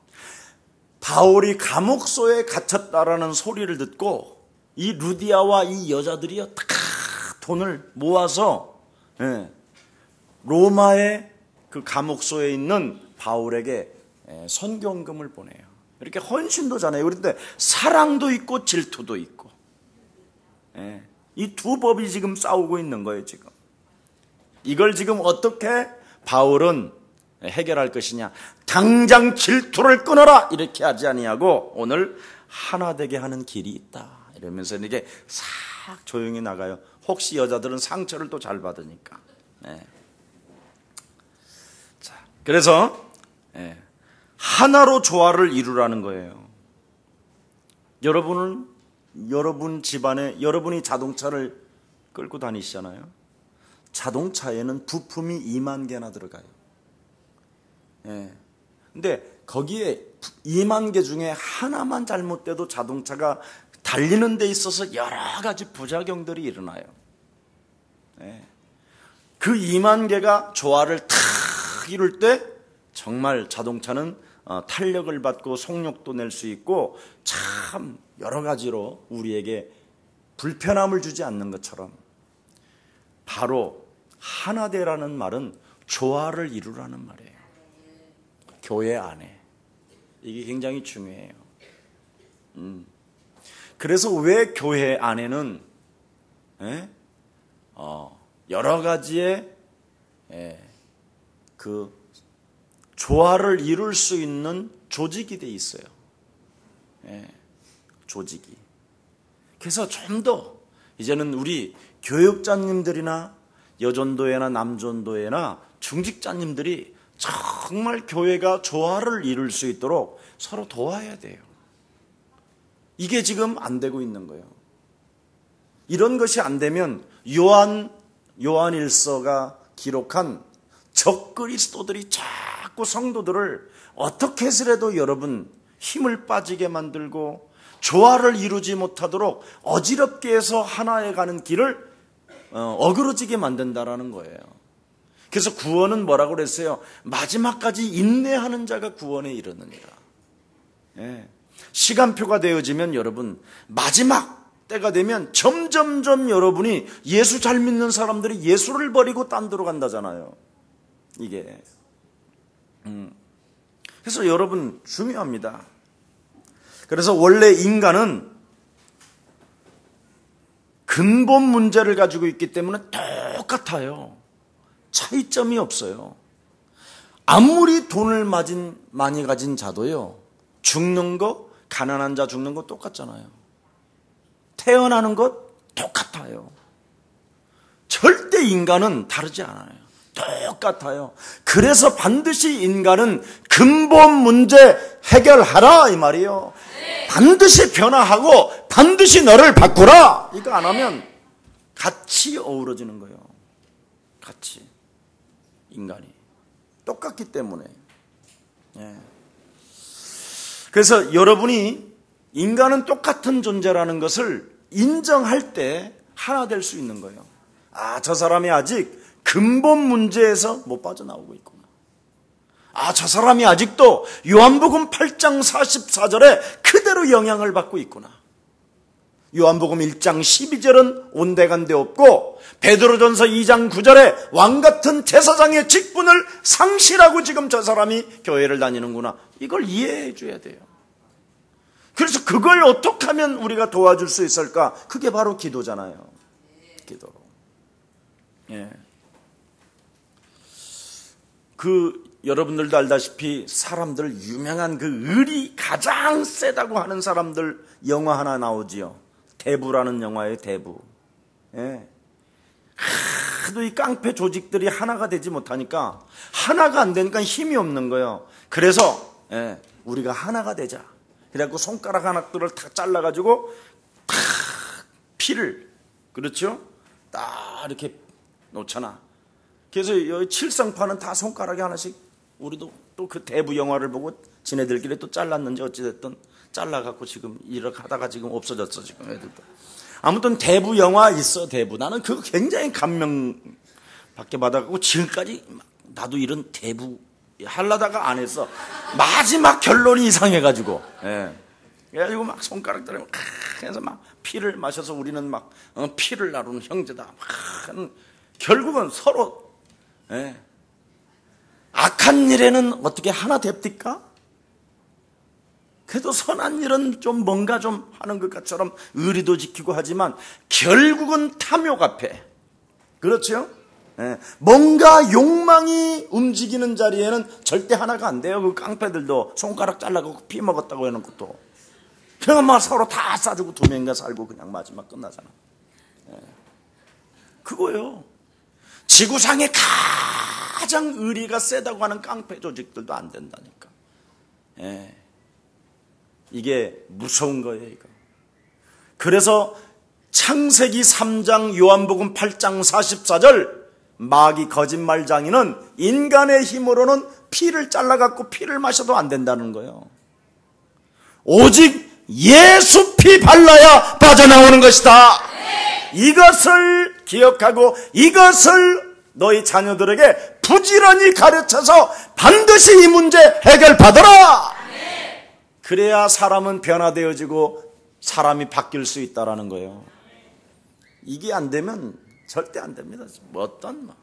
바울이 감옥소에 갇혔다라는 소리를 듣고 이 루디아와 이 여자들이요 다 돈을 모아서 로마의 그 감옥소에 있는 바울에게 선교금을 보내요. 이렇게 헌신도 잘해요. 그런데 사랑도 있고 질투도 있고 이 두 법이 지금 싸우고 있는 거예요. 지금 이걸 지금 어떻게 바울은 해결할 것이냐? 당장 질투를 끊어라 이렇게 하지 아니하고 오늘 하나 되게 하는 길이 있다 이러면서 이게 싹 조용히 나가요. 혹시 여자들은 상처를 또 잘 받으니까. 자, 그래서 하나로 조화를 이루라는 거예요. 여러분 집안에 여러분이 자동차를 끌고 다니시잖아요. 자동차에는 부품이 2만 개나 들어가요. 근데 거기에 2만 개 중에 하나만 잘못돼도 자동차가 달리는 데 있어서 여러 가지 부작용들이 일어나요. 그 2만 개가 조화를 탁 이룰 때 정말 자동차는 탄력을 받고 속력도 낼 수 있고 참 여러 가지로 우리에게 불편함을 주지 않는 것처럼 바로 하나되라는 말은 조화를 이루라는 말이에요. 교회 안에. 이게 굉장히 중요해요. 그래서 왜 교회 안에는 여러 가지의 그 조화를 이룰 수 있는 조직이 돼 있어요. 조직이. 그래서 좀 더 이제는 우리 교육자님들이나 여전도회나 남전도회나 중직자님들이 정말 교회가 조화를 이룰 수 있도록 서로 도와야 돼요. 이게 지금 안 되고 있는 거예요. 이런 것이 안 되면 요한일서가 기록한 적그리스도들이 자꾸 성도들을 어떻게 해서라도 여러분 힘을 빠지게 만들고 조화를 이루지 못하도록 어지럽게 해서 하나에 가는 길을 어그러지게 만든다라는 거예요. 그래서 구원은 뭐라고 그랬어요? 마지막까지 인내하는 자가 구원에 이르느니라. 시간표가 되어지면 여러분 마지막 때가 되면 점점점 여러분이 예수 잘 믿는 사람들이 예수를 버리고 딴 데로 간다잖아요. 이게 그래서 여러분 중요합니다. 그래서 원래 인간은 근본 문제를 가지고 있기 때문에 똑같아요. 차이점이 없어요. 아무리 돈을 많이 가진 자도요, 죽는 거, 가난한 자 죽는 거 똑같잖아요. 태어나는 것 똑같아요. 절대 인간은 다르지 않아요. 똑같아요. 그래서 반드시 인간은 근본 문제 해결하라 이 말이에요. 반드시 변화하고 반드시 너를 바꾸라. 이거 안 하면 같이 어우러지는 거예요. 같이. 인간이. 똑같기 때문에. 그래서 여러분이 인간은 똑같은 존재라는 것을 인정할 때 하나 될 수 있는 거예요. 아, 저 사람이 아직 근본 문제에서 못 빠져나오고 있구나. 아, 저 사람이 아직도 요한복음 8장 44절에 그대로 영향을 받고 있구나. 요한복음 1장 12절은 온데간데 없고 베드로전서 2장 9절에 왕같은 제사장의 직분을 상실하고 지금 저 사람이 교회를 다니는구나. 이걸 이해해 줘야 돼요. 그래서 그걸 어떻게 하면 우리가 도와줄 수 있을까? 그게 바로 기도잖아요. 기도로. 여러분들도 알다시피 사람들 유명한 그 을이 가장 세다고 하는 사람들 영화 하나 나오지요. 대부라는 영화예요. 대부. 하도 이 깡패 조직들이 하나가 되지 못하니까 하나가 안 되니까 힘이 없는 거예요. 그래서 우리가 하나가 되자. 그래갖고 손가락 하나들을 탁 잘라가지고 탁 피를 그렇죠? 딱 이렇게 놓잖아. 그래서 여기 칠성파는 다 손가락에 하나씩 우리도 또 그 대부 영화를 보고 지네들끼리 또 잘랐는지 어찌됐든 잘라갖고 지금 이렇게 하다가 지금 없어졌어 지금 애들도. 아무튼 대부 영화 있어, 대부. 나는 그거 굉장히 감명 받게 받아가고 지금까지 나도 이런 대부 하려다가 안 했어. 마지막 결론이 이상해가지고. 예. 그래가지고 막 손가락 들이고 해서 막 피를 마셔서 우리는 막 피를 나누는 형제다. 막 결국은 서로 예. 악한 일에는 어떻게 하나 됩니까? 그래도 선한 일은 좀 뭔가 좀 하는 것 같처럼 의리도 지키고 하지만 결국은 탐욕 앞에 그렇죠? 예. 뭔가 욕망이 움직이는 자리에는 절대 하나가 안 돼요. 그 깡패들도 손가락 잘라가고 피 먹었다고 해놓고 또 그냥 막 서로 다 싸주고 두 명인가 살고 그냥 마지막 끝나잖아. 예. 그거요. 지구상에 가장 의리가 세다고 하는 깡패 조직들도 안 된다니까. 예. 이게 무서운 거예요, 이거. 그래서 창세기 3장, 요한복음 8장 44절, 마귀 거짓말장이는 인간의 힘으로는 피를 잘라갖고 피를 마셔도 안 된다는 거예요. 오직 예수 피 발라야 빠져나오는 것이다. 이것을 기억하고 이것을 너희 자녀들에게 부지런히 가르쳐서 반드시 이 문제 해결받아라. 그래야 사람은 변화되어지고 사람이 바뀔 수 있다라는 거예요. 이게 안 되면 절대 안 됩니다. 뭐 어떤 뭐.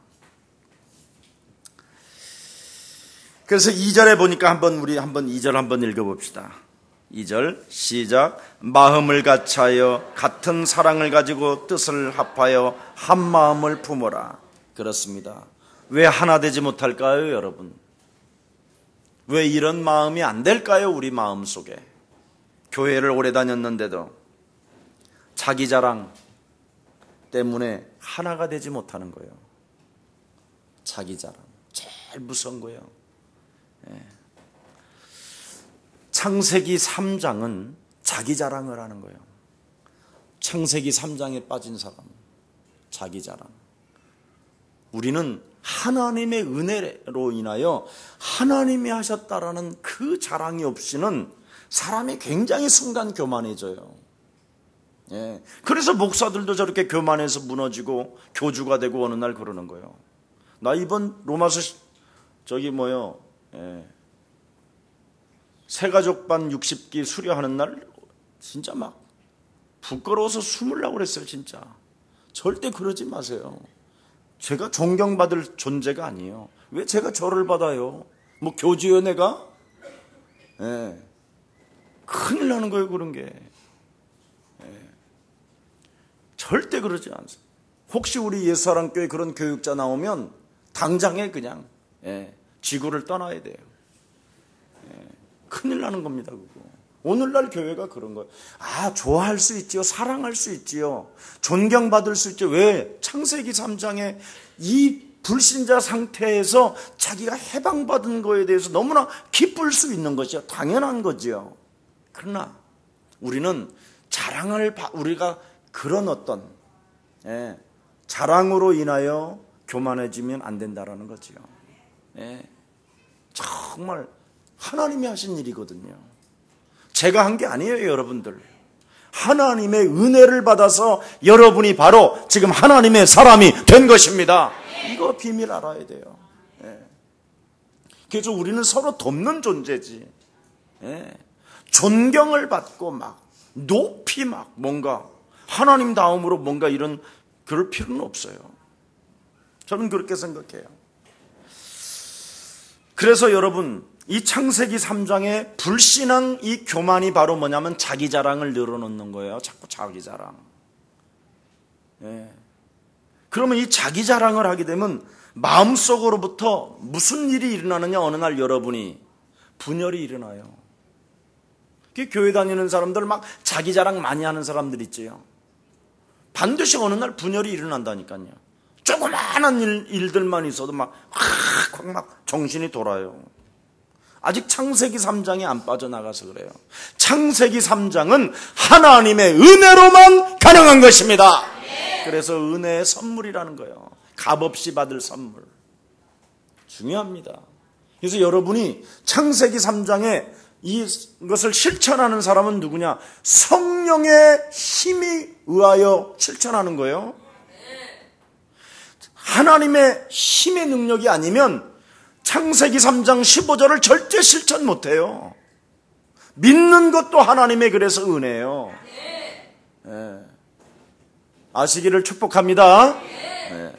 그래서 2절에 보니까 우리 2절 한번 읽어봅시다. 2절 시작. 마음을 같이하여 같은 사랑을 가지고 뜻을 합하여 한 마음을 품어라. 그렇습니다. 왜 하나 되지 못할까요, 여러분? 왜 이런 마음이 안 될까요, 우리 마음 속에? 교회를 오래 다녔는데도 자기 자랑 때문에 하나가 되지 못하는 거예요. 자기 자랑. 제일 무서운 거예요. 예. 창세기 3장은 자기 자랑을 하는 거예요. 창세기 3장에 빠진 사람, 자기 자랑. 우리는 하나님의 은혜로 인하여 하나님이 하셨다라는 그 자랑이 없이는 사람이 굉장히 순간 교만해져요. 예. 그래서 목사들도 저렇게 교만해서 무너지고 교주가 되고 어느 날 그러는 거예요. 나 이번 로마서 예. 새가족반 60기 수료하는 날 진짜 막 부끄러워서 숨으려고 그랬어요. 진짜 절대 그러지 마세요. 제가 존경받을 존재가 아니에요. 왜 제가 절을 받아요? 뭐 교주요 내가? 예. 큰일 나는 거예요, 그런 게. 예. 절대 그러지 않습니다. 혹시 우리 예수사랑교회 그런 교육자 나오면 당장에 그냥 지구를 떠나야 돼요. 큰일 나는 겁니다, 그거. 오늘날 교회가 그런 거예요. 좋아할 수 있지요. 사랑할 수 있지요. 존경받을 수 있죠. 왜? 창세기 3장에 이 불신자 상태에서 자기가 해방받은 거에 대해서 너무나 기쁠 수 있는 것이요. 당연한 거지요. 그러나 우리는 우리가 그런 어떤 자랑으로 인하여 교만해지면 안 된다라는 거지요. 정말 하나님이 하신 일이거든요. 제가 한 게 아니에요, 여러분들. 하나님의 은혜를 받아서 여러분이 바로 지금 하나님의 사람이 된 것입니다. 이거 비밀 알아야 돼요. 그래서 우리는 서로 돕는 존재지. 존경을 받고 막 높이 막 뭔가 하나님 다음으로 뭔가 이런 그럴 필요는 없어요. 저는 그렇게 생각해요. 그래서 여러분, 이 창세기 3장의 불신앙 이 교만이 바로 뭐냐면 자기 자랑을 늘어놓는 거예요. 자꾸 자기 자랑. 그러면 이 자기 자랑을 하게 되면 마음속으로부터 무슨 일이 일어나느냐, 어느 날 여러분이 분열이 일어나요. 교회 다니는 사람들 막 자기 자랑 많이 하는 사람들 있지요. 반드시 어느 날 분열이 일어난다니까요. 조그마한 일들만 있어도 막 정신이 돌아요. 아직 창세기 3장에 안 빠져나가서 그래요. 창세기 3장은 하나님의 은혜로만 가능한 것입니다. 그래서 은혜의 선물이라는 거예요. 값없이 받을 선물. 중요합니다. 그래서 여러분이 창세기 3장에 이것을 실천하는 사람은 누구냐? 성령의 힘이 의하여 실천하는 거예요. 하나님의 힘의 능력이 아니면 창세기 3장 15절을 절대 실천 못해요. 믿는 것도 하나님의 그래서 은혜예요. 네. 아시기를 축복합니다. 네.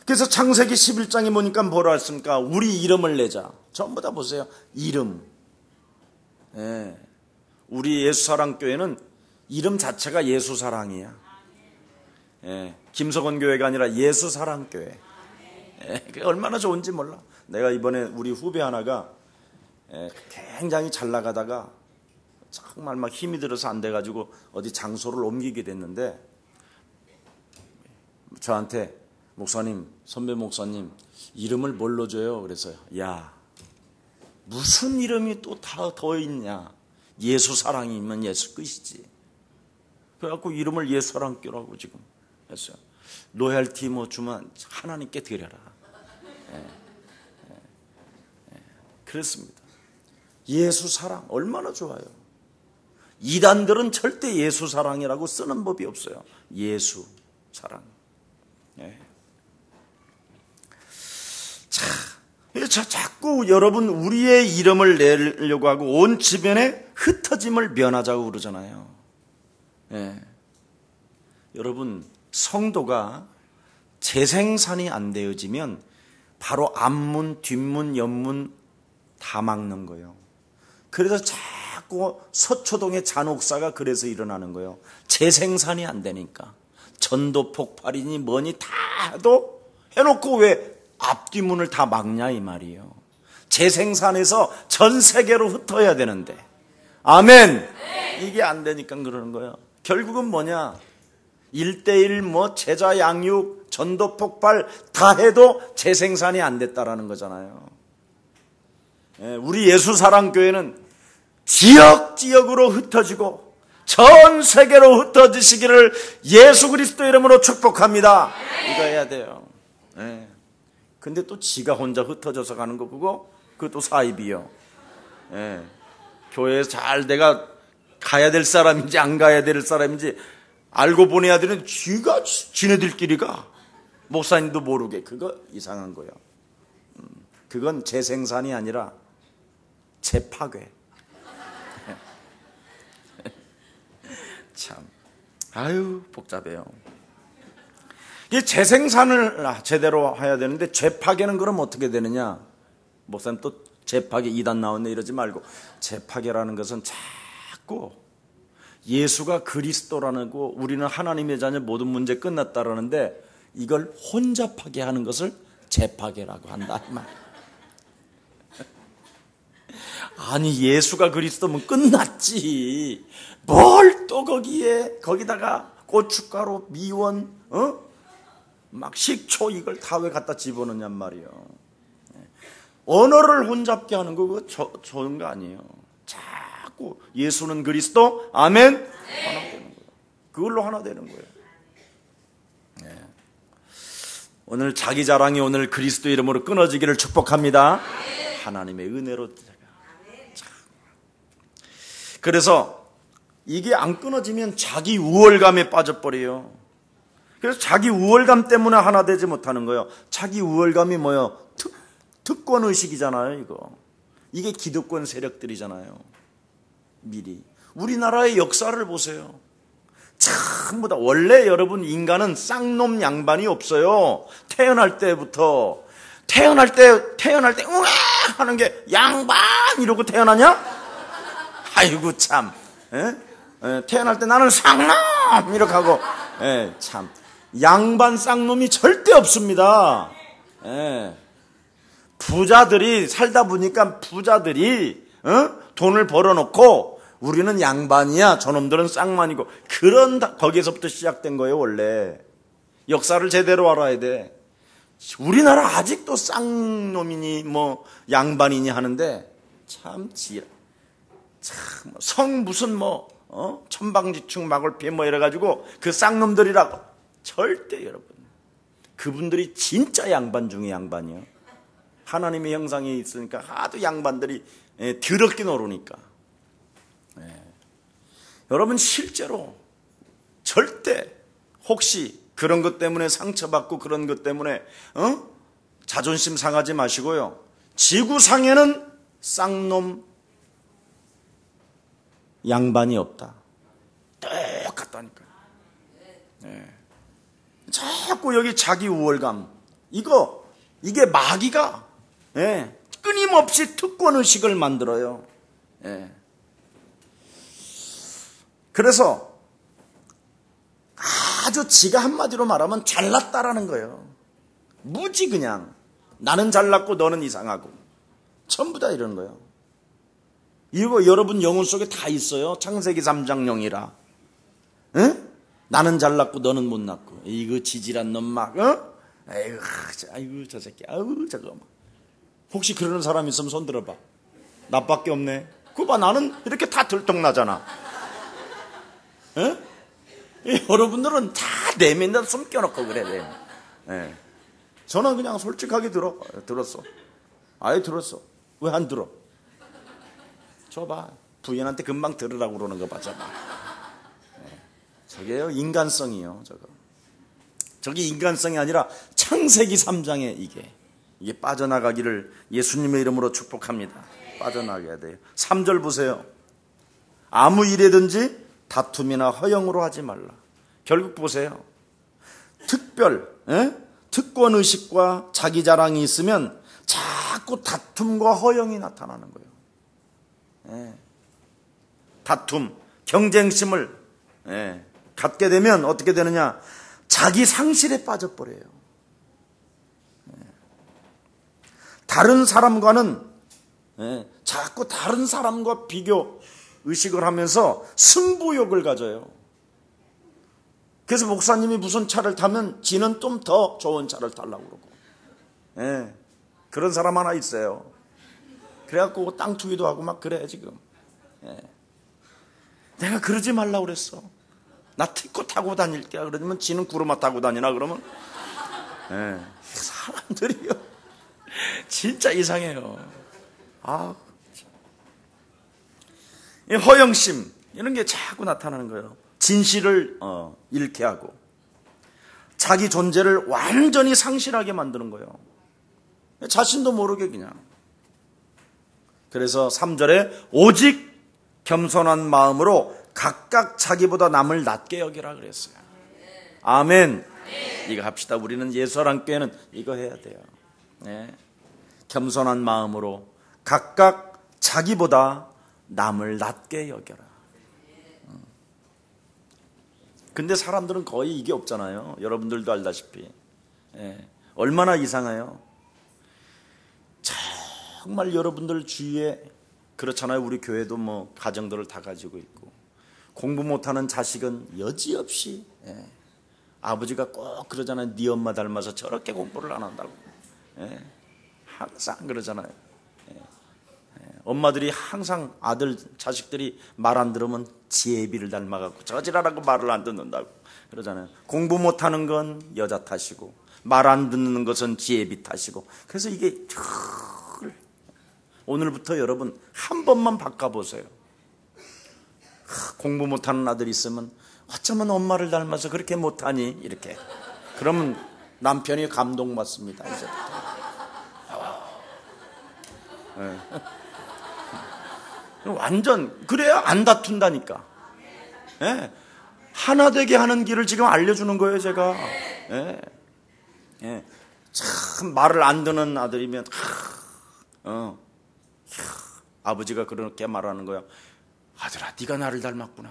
그래서 창세기 11장에 보니까 뭐라 했습니까? 우리 이름을 내자. 전부 다 보세요. 이름. 네. 우리 예수사랑교회는 이름 자체가 예수사랑이야. 네. 김석원 교회가 아니라 예수사랑교회. 네. 그게 얼마나 좋은지 몰라. 내가 이번에 우리 후배 하나가 굉장히 잘 나가다가 정말 막 힘이 들어서 안 돼가지고 어디 장소를 옮기게 됐는데 저한테 목사님, 선배 목사님 이름을 뭘로 줘요? 그래서 야 무슨 이름이 또 다 더 있냐? 예수 사랑이면 예수 끝이지. 그래갖고 이름을 예수 사랑교라고 지금 했어요. 로얄티 뭐 주면 하나님께 드려라. 그렇습니다. 예수 사랑 얼마나 좋아요. 이단들은 절대 예수 사랑이라고 쓰는 법이 없어요. 예수 사랑. 예. 자, 자꾸 여러분 우리의 이름을 내려고 하고 온 주변에 흩어짐을 면하자고 그러잖아요. 예. 여러분 성도가 재생산이 안 되어지면 바로 앞문, 뒷문, 옆문 다 막는 거예요. 그래서 자꾸 서초동의 잔혹사가 그래서 일어나는 거예요. 재생산이 안 되니까. 전도 폭발이니 뭐니 다 해도 해놓고 왜 앞뒤문을 다 막냐 이 말이에요. 재생산해서 전 세계로 흩어야 되는데 아멘. 이게 안 되니까 그러는 거예요. 결국은 뭐냐? 1:1 뭐 제자 양육 전도 폭발 다 해도 재생산이 안 됐다라는 거잖아요. 우리 예수사랑교회는 지역으로 흩어지고 전 세계로 흩어지시기를 예수 그리스도 이름으로 축복합니다. 이거 해야 돼요. 근데 또 지가 혼자 흩어져서 가는 거 그것도 사입이요. 교회에 잘 내가 가야 될 사람인지 안 가야 될 사람인지 알고 보내야 되는 쥐가 지네들끼리 가. 목사님도 모르게. 그거 이상한 거예요. 그건 재생산이 아니라 재파괴. 참, 아유 복잡해요. 이 재생산을 제대로 해야 되는데 재파괴는 그럼 어떻게 되느냐? 목사님 또 재파괴 2단 나왔네 이러지 말고 재파괴라는 것은 자꾸 예수가 그리스도라는 거 우리는 하나님의 자녀 모든 문제 끝났다라는데 이걸 혼잡하게 하는 것을 재파괴라고 한다 이 말. 아니 예수가 그리스도면 끝났지. 뭘 또 거기다가 고춧가루, 미원, 막 식초 이걸 다 왜 갖다 집어넣냔 말이에요. 언어를 혼잡게 하는 거 그거 좋은 거 아니에요. 자꾸 예수는 그리스도, 아멘. 하나 되는 거예요. 그걸로 하나 되는 거예요. 네. 오늘 자기 자랑이 오늘 그리스도 이름으로 끊어지기를 축복합니다. 하나님의 은혜로. 그래서 이게 안 끊어지면 자기 우월감에 빠져버려요. 그래서 자기 우월감 때문에 하나 되지 못하는 거예요. 자기 우월감이 뭐예요? 특권의식이잖아요, 이거. 이게 기득권 세력들이잖아요. 미리. 우리나라의 역사를 보세요. 전부 다, 원래 여러분 인간은 쌍놈 양반이 없어요. 태어날 때부터. 태어날 때, 우와! 하는 게 양반! 이러고 태어나냐? 아이고, 참. 태어날 때 나는 쌍놈! 이렇게 하고, 참. 양반 쌍놈이 절대 없습니다. 부자들이 살다 보니까 부자들이 돈을 벌어놓고 우리는 양반이야, 저놈들은 쌍만이고 거기에서부터 시작된 거예요. 원래 역사를 제대로 알아야 돼. 우리나라 아직도 쌍놈이니 뭐 양반이니 하는데 참 성 무슨 천방지축 막을피 뭐 이래가지고 그 쌍놈들이라고. 절대 여러분 그분들이 진짜 양반 중에 양반이요. 하나님의 형상이 있으니까 하도 양반들이 더럽게 노르니까. 여러분 실제로 절대 혹시 그런 것 때문에 상처받고 그런 것 때문에 자존심 상하지 마시고요. 지구상에는 쌍놈 양반이 없다. 똑같다니까요. 자꾸 여기 자기 우월감 이게 마귀가 끊임없이 특권의식을 만들어요. 그래서 아주 지가 한마디로 말하면 잘났다라는 거예요. 무지 그냥 나는 잘났고 너는 이상하고 전부 다 이러는 거예요. 이거 여러분 영혼 속에 다 있어요. 창세기 3장 0이라. 나는 잘났고 너는 못났고 이거 지질한 놈 막 아이고 저 새끼 아이고 저거 혹시 그러는 사람 있으면 손 들어봐. 나밖에 없네. 그거 봐 나는 이렇게 다 들통나잖아. 여러분들은 다 내면에다 숨겨놓고 그래. 저는 그냥 솔직하게 들었어. 아예 들었어. 왜 안 들어? 줘봐. 부인한테 금방 들으라고 그러는 거 봐줘봐. 저게요 인간성이요. 저게 인간성이 아니라 창세기 3장에 이게 빠져나가기를 예수님의 이름으로 축복합니다. 빠져나가야 돼요. 3절 보세요. 아무 일이든지 다툼이나 허영으로 하지 말라. 결국 보세요. 특권의식과 자기 자랑이 있으면 자꾸 다툼과 허영이 나타나는 거예요. 다툼, 경쟁심을 갖게 되면 어떻게 되느냐? 자기 상실에 빠져버려요. 다른 사람과는 자꾸 다른 사람과 비교 의식을 하면서 승부욕을 가져요. 그래서 목사님이 무슨 차를 타면 지는 좀 더 좋은 차를 타려고 그러고. 그런 사람 하나 있어요. 그래갖고 땅 투기도 하고 막 그래 지금. 내가 그러지 말라고 그랬어. 나 티코 타고 다닐게. 그러면 지는 구르마 타고 다니나 그러면. 사람들이요 진짜 이상해요. 허영심 이런 게 자꾸 나타나는 거예요. 진실을 잃게 하고 자기 존재를 완전히 상실하게 만드는 거예요. 자신도 모르게 그냥. 그래서 3절에 오직 겸손한 마음으로 각각 자기보다 남을 낮게 여기라 그랬어요. 아멘. 이거 합시다. 우리는 예수랑교회는 이거 해야 돼요. 겸손한 마음으로 각각 자기보다 남을 낮게 여겨라. 근데 사람들은 거의 이게 없잖아요. 여러분들도 알다시피. 얼마나 이상해요. 정말 여러분들 주위에 그렇잖아요. 우리 교회도 뭐 가정들을 다 가지고 있고 공부 못하는 자식은 여지없이 아버지가 꼭 그러잖아요. 네 엄마 닮아서 저렇게 공부를 안 한다고. 항상 그러잖아요. 엄마들이 항상 자식들이 말 안 들으면 지혜비를 닮아갖고 저지랄하고 말을 안 듣는다고 그러잖아요. 공부 못하는 건 여자 탓이고 말 안 듣는 것은 지혜비 탓이고. 그래서 이게 오늘부터 여러분 한 번만 바꿔보세요. 공부 못하는 아들 있으면 어쩌면 엄마를 닮아서 그렇게 못하니 이렇게. 그러면 남편이 감동받습니다. 이제부터. 완전 그래야 안 다툰다니까. 하나 되게 하는 길을 지금 알려주는 거예요 제가. 참 말을 안 듣는 아들이면 아버지가 그렇게 말하는 거야. 아들아 네가 나를 닮았구나.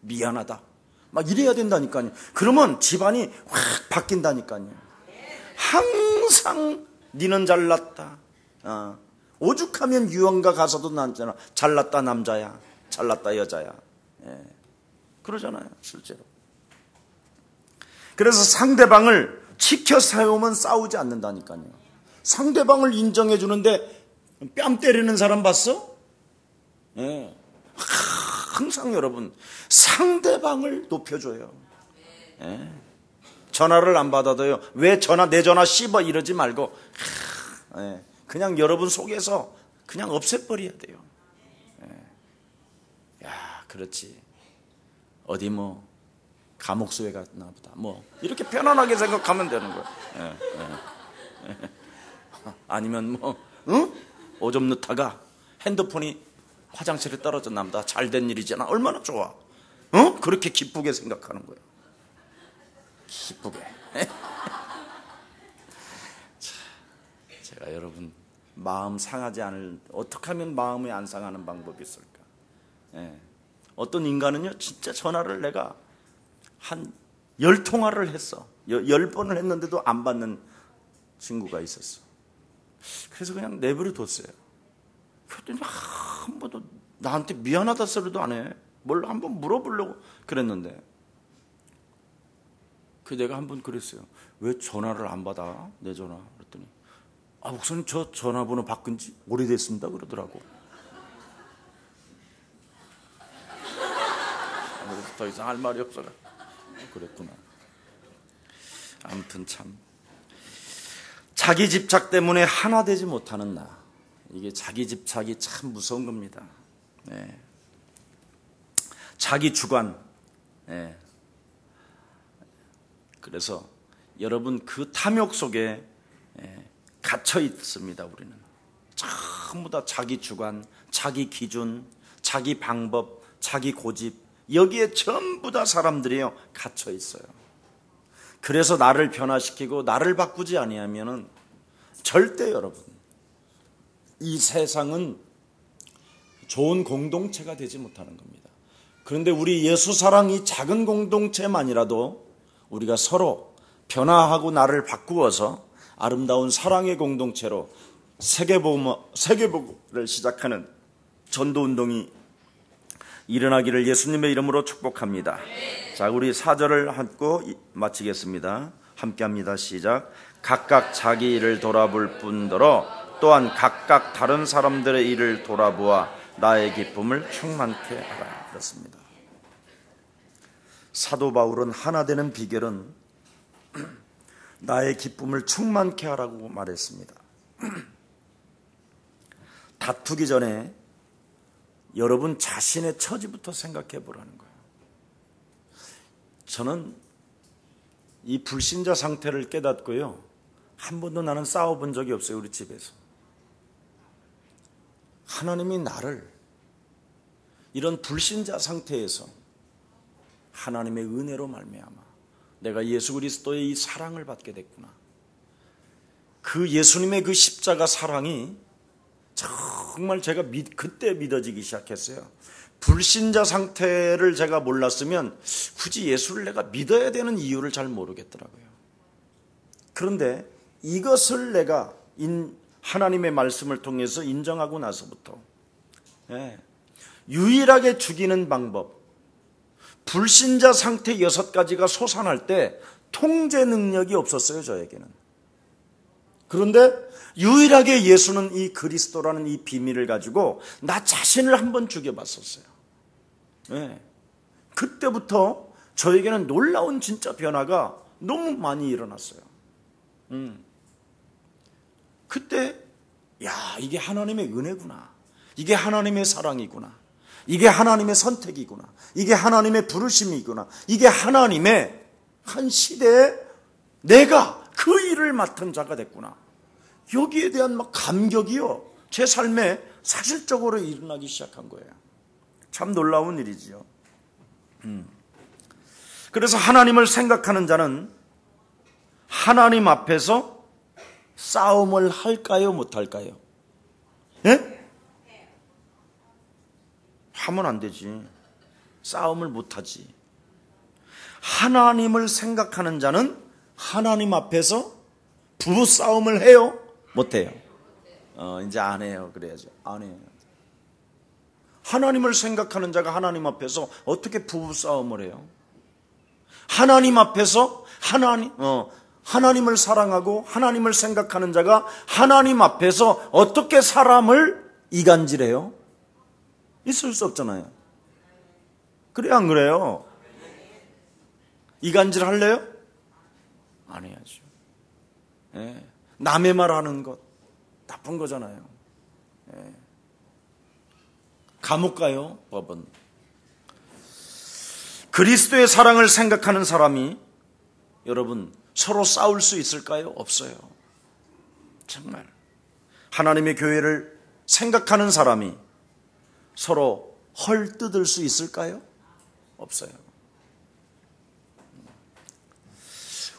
미안하다. 막 이래야 된다니까요. 그러면 집안이 확 바뀐다니까요. 항상 니는 잘났다. 오죽하면 유언가 가서도 나잖아. 잘났다 남자야. 잘났다 여자야. 그러잖아요 실제로. 그래서 상대방을 지켜 세우면 싸우지 않는다니까요. 상대방을 인정해 주는데 뺨 때리는 사람 봤어? 항상 여러분 상대방을 높여줘요. 전화를 안 받아도요. 왜 내 전화 씹어 이러지 말고 그냥 여러분 속에서 그냥 없애버려야 돼요. 야, 그렇지. 어디 뭐 감옥수에 갔나 보다. 뭐 이렇게 편안하게 생각하면 되는 거예요. 아니면 뭐 오줌 넣다가 핸드폰이 화장실에 떨어졌나 보다. 잘된 일이잖아. 얼마나 좋아. 그렇게 기쁘게 생각하는 거예요. 기쁘게. 제가 여러분 마음 상하지 않을, 어떻게 하면 마음이 안 상하는 방법이 있을까? 어떤 인간은요, 진짜 전화를 내가 한 10통화를 했어. 10번을 했는데도 안 받는 친구가 있었어. 그래서 그냥 내버려 뒀어요. 그랬더니 한 번도 나한테 미안하다 소리도 안 해. 뭘 한번 물어보려고 그랬는데, 내가 한번 그랬어요. 왜 전화를 안 받아? 내 전화. 그랬더니 목사님 저 전화번호 바꾼 지 오래됐습니다 그러더라고. 더 이상 할 말이 없어가. 그랬구나. 아무튼 참, 자기 집착 때문에 하나 되지 못하는 나, 이게 자기 집착이 참 무서운 겁니다. 자기 주관. 그래서 여러분 그 탐욕 속에 갇혀 있습니다. 우리는 전부 다 자기 주관, 자기 기준, 자기 방법, 자기 고집, 여기에 전부 다 사람들이요 갇혀 있어요. 그래서 나를 변화시키고 나를 바꾸지 아니하면은 절대 여러분 이 세상은 좋은 공동체가 되지 못하는 겁니다. 그런데 우리 예수 사랑 이 작은 공동체만이라도 우리가 서로 변화하고 나를 바꾸어서 아름다운 사랑의 공동체로 세계복음을 시작하는 전도운동이 일어나기를 예수님의 이름으로 축복합니다. 자, 우리 4절을 하고 마치겠습니다. 함께합니다. 시작. 각각 자기 일을 돌아볼 뿐더러 또한 각각 다른 사람들의 일을 돌아보아 나의 기쁨을 충만케 하라. 그렇습니다. 사도 바울은 하나 되는 비결은 나의 기쁨을 충만케 하라고 말했습니다. 다투기 전에 여러분 자신의 처지부터 생각해 보라는 거예요. 저는 이 불신자 상태를 깨닫고요, 한 번도 나는 싸워본 적이 없어요. 우리 집에서. 하나님이 나를 이런 불신자 상태에서 하나님의 은혜로 말미암아 내가 예수 그리스도의 이 사랑을 받게 됐구나. 그 예수님의 그 십자가 사랑이 정말 제가 그때 믿어지기 시작했어요. 불신자 상태를 제가 몰랐으면 굳이 예수를 내가 믿어야 되는 이유를 잘 모르겠더라고요. 그런데 이것을 내가 하나님의 말씀을 통해서 인정하고 나서부터 유일하게 죽이는 방법, 불신자 상태 6가지가 솟아날 때 통제 능력이 없었어요, 저에게는. 그런데 유일하게 예수는 이 그리스도라는 이 비밀을 가지고 나 자신을 한번 죽여봤었어요. 그때부터 저에게는 놀라운 진짜 변화가 너무 많이 일어났어요. 그때 이게 하나님의 은혜구나, 이게 하나님의 사랑이구나, 이게 하나님의 선택이구나, 이게 하나님의 부르심이구나, 이게 하나님의 한 시대에 내가 그 일을 맡은 자가 됐구나. 여기에 대한 감격이요, 제 삶에 사실적으로 일어나기 시작한 거예요. 참 놀라운 일이지요. 그래서 하나님을 생각하는 자는 하나님 앞에서 싸움을 할까요, 못할까요? 하면 안 되지. 싸움을 못하지. 하나님을 생각하는 자는 하나님 앞에서 부부싸움을 해요, 못해요? 이제 안 해요. 그래야죠. 안 해요. 하나님을 생각하는 자가 하나님 앞에서 어떻게 부부싸움을 해요? 하나님 앞에서 하나님을 사랑하고 하나님을 생각하는 자가 하나님 앞에서 어떻게 사람을 이간질해요? 있을 수 없잖아요. 그래, 안 그래요? 이간질 할래요? 안 해야죠. 남의 말 하는 것 나쁜 거잖아요. 감옥 가요, 법은. 그리스도의 사랑을 생각하는 사람이 여러분 서로 싸울 수 있을까요? 없어요. 정말 하나님의 교회를 생각하는 사람이 서로 헐뜯을 수 있을까요? 없어요.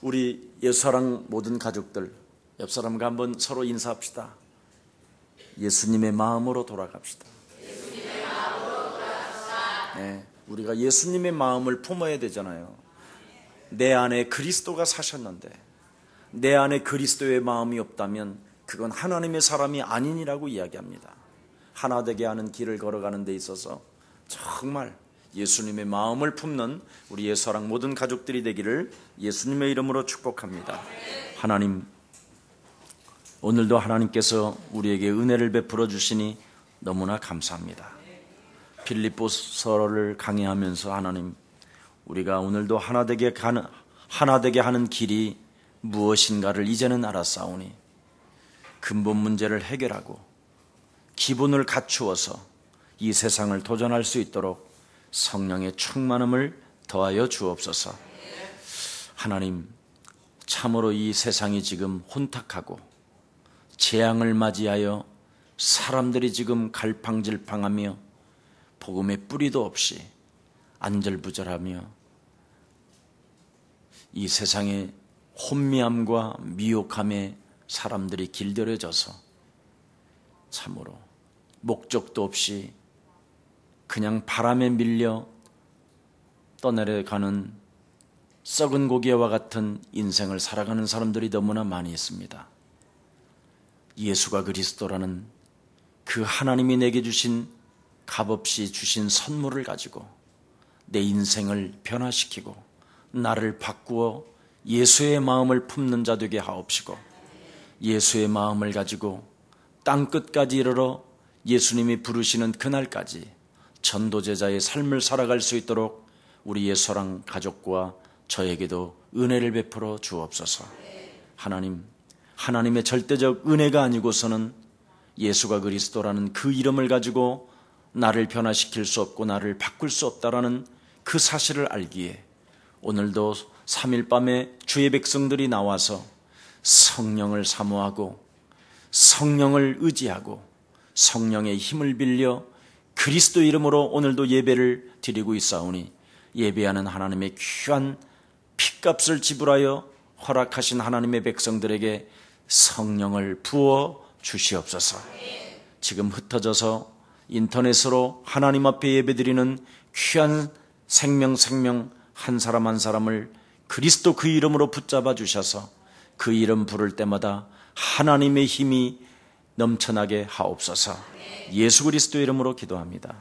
우리 예수사랑 모든 가족들, 옆 사람과 한번 서로 인사합시다. 예수님의 마음으로 돌아갑시다. 네, 우리가 예수님의 마음을 품어야 되잖아요. 내 안에 그리스도가 사셨는데 내 안에 그리스도의 마음이 없다면 그건 하나님의 사람이 아니니라고 이야기합니다. 하나 되게 하는 길을 걸어가는 데 있어서 정말 예수님의 마음을 품는 우리 예수사랑 모든 가족들이 되기를 예수님의 이름으로 축복합니다. 하나님, 오늘도 하나님께서 우리에게 은혜를 베풀어 주시니 너무나 감사합니다. 빌립보서를 강의하면서 하나님, 우리가 오늘도 하나 되게 하는 길이 무엇인가를 이제는 알았사오니 근본 문제를 해결하고 기본을 갖추어서 이 세상을 도전할 수 있도록 성령의 충만함을 더하여 주옵소서. 하나님, 참으로 이 세상이 지금 혼탁하고 재앙을 맞이하여 사람들이 지금 갈팡질팡하며 복음의 뿌리도 없이 안절부절하며 이 세상의 혼미함과 미혹함에 사람들이 길들여져서 참으로 목적도 없이 그냥 바람에 밀려 떠내려가는 썩은 고기와 같은 인생을 살아가는 사람들이 너무나 많이 있습니다. 예수가 그리스도라는 그 하나님이 내게 주신 값없이 주신 선물을 가지고 내 인생을 변화시키고 나를 바꾸어 예수의 마음을 품는 자 되게 하옵시고, 예수의 마음을 가지고 땅끝까지 이르러 예수님이 부르시는 그날까지 전도제자의 삶을 살아갈 수 있도록 우리 예수사랑 가족과 저에게도 은혜를 베풀어 주옵소서. 하나님, 하나님의 절대적 은혜가 아니고서는 예수가 그리스도라는 그 이름을 가지고 나를 변화시킬 수 없고 나를 바꿀 수 없다라는 그 사실을 알기에 오늘도 3일 밤에 주의 백성들이 나와서 성령을 사모하고 성령을 의지하고 성령의 힘을 빌려 그리스도 이름으로 오늘도 예배를 드리고 있사오니 예배하는 하나님의 귀한 핏값을 지불하여 허락하신 하나님의 백성들에게 성령을 부어 주시옵소서. 지금 흩어져서 인터넷으로 하나님 앞에 예배드리는 귀한 생명 한 사람 한 사람을 그리스도 그 이름으로 붙잡아 주셔서 그 이름 부를 때마다 하나님의 힘이 넘쳐나게 하옵소서. 예수 그리스도 이름으로 기도합니다.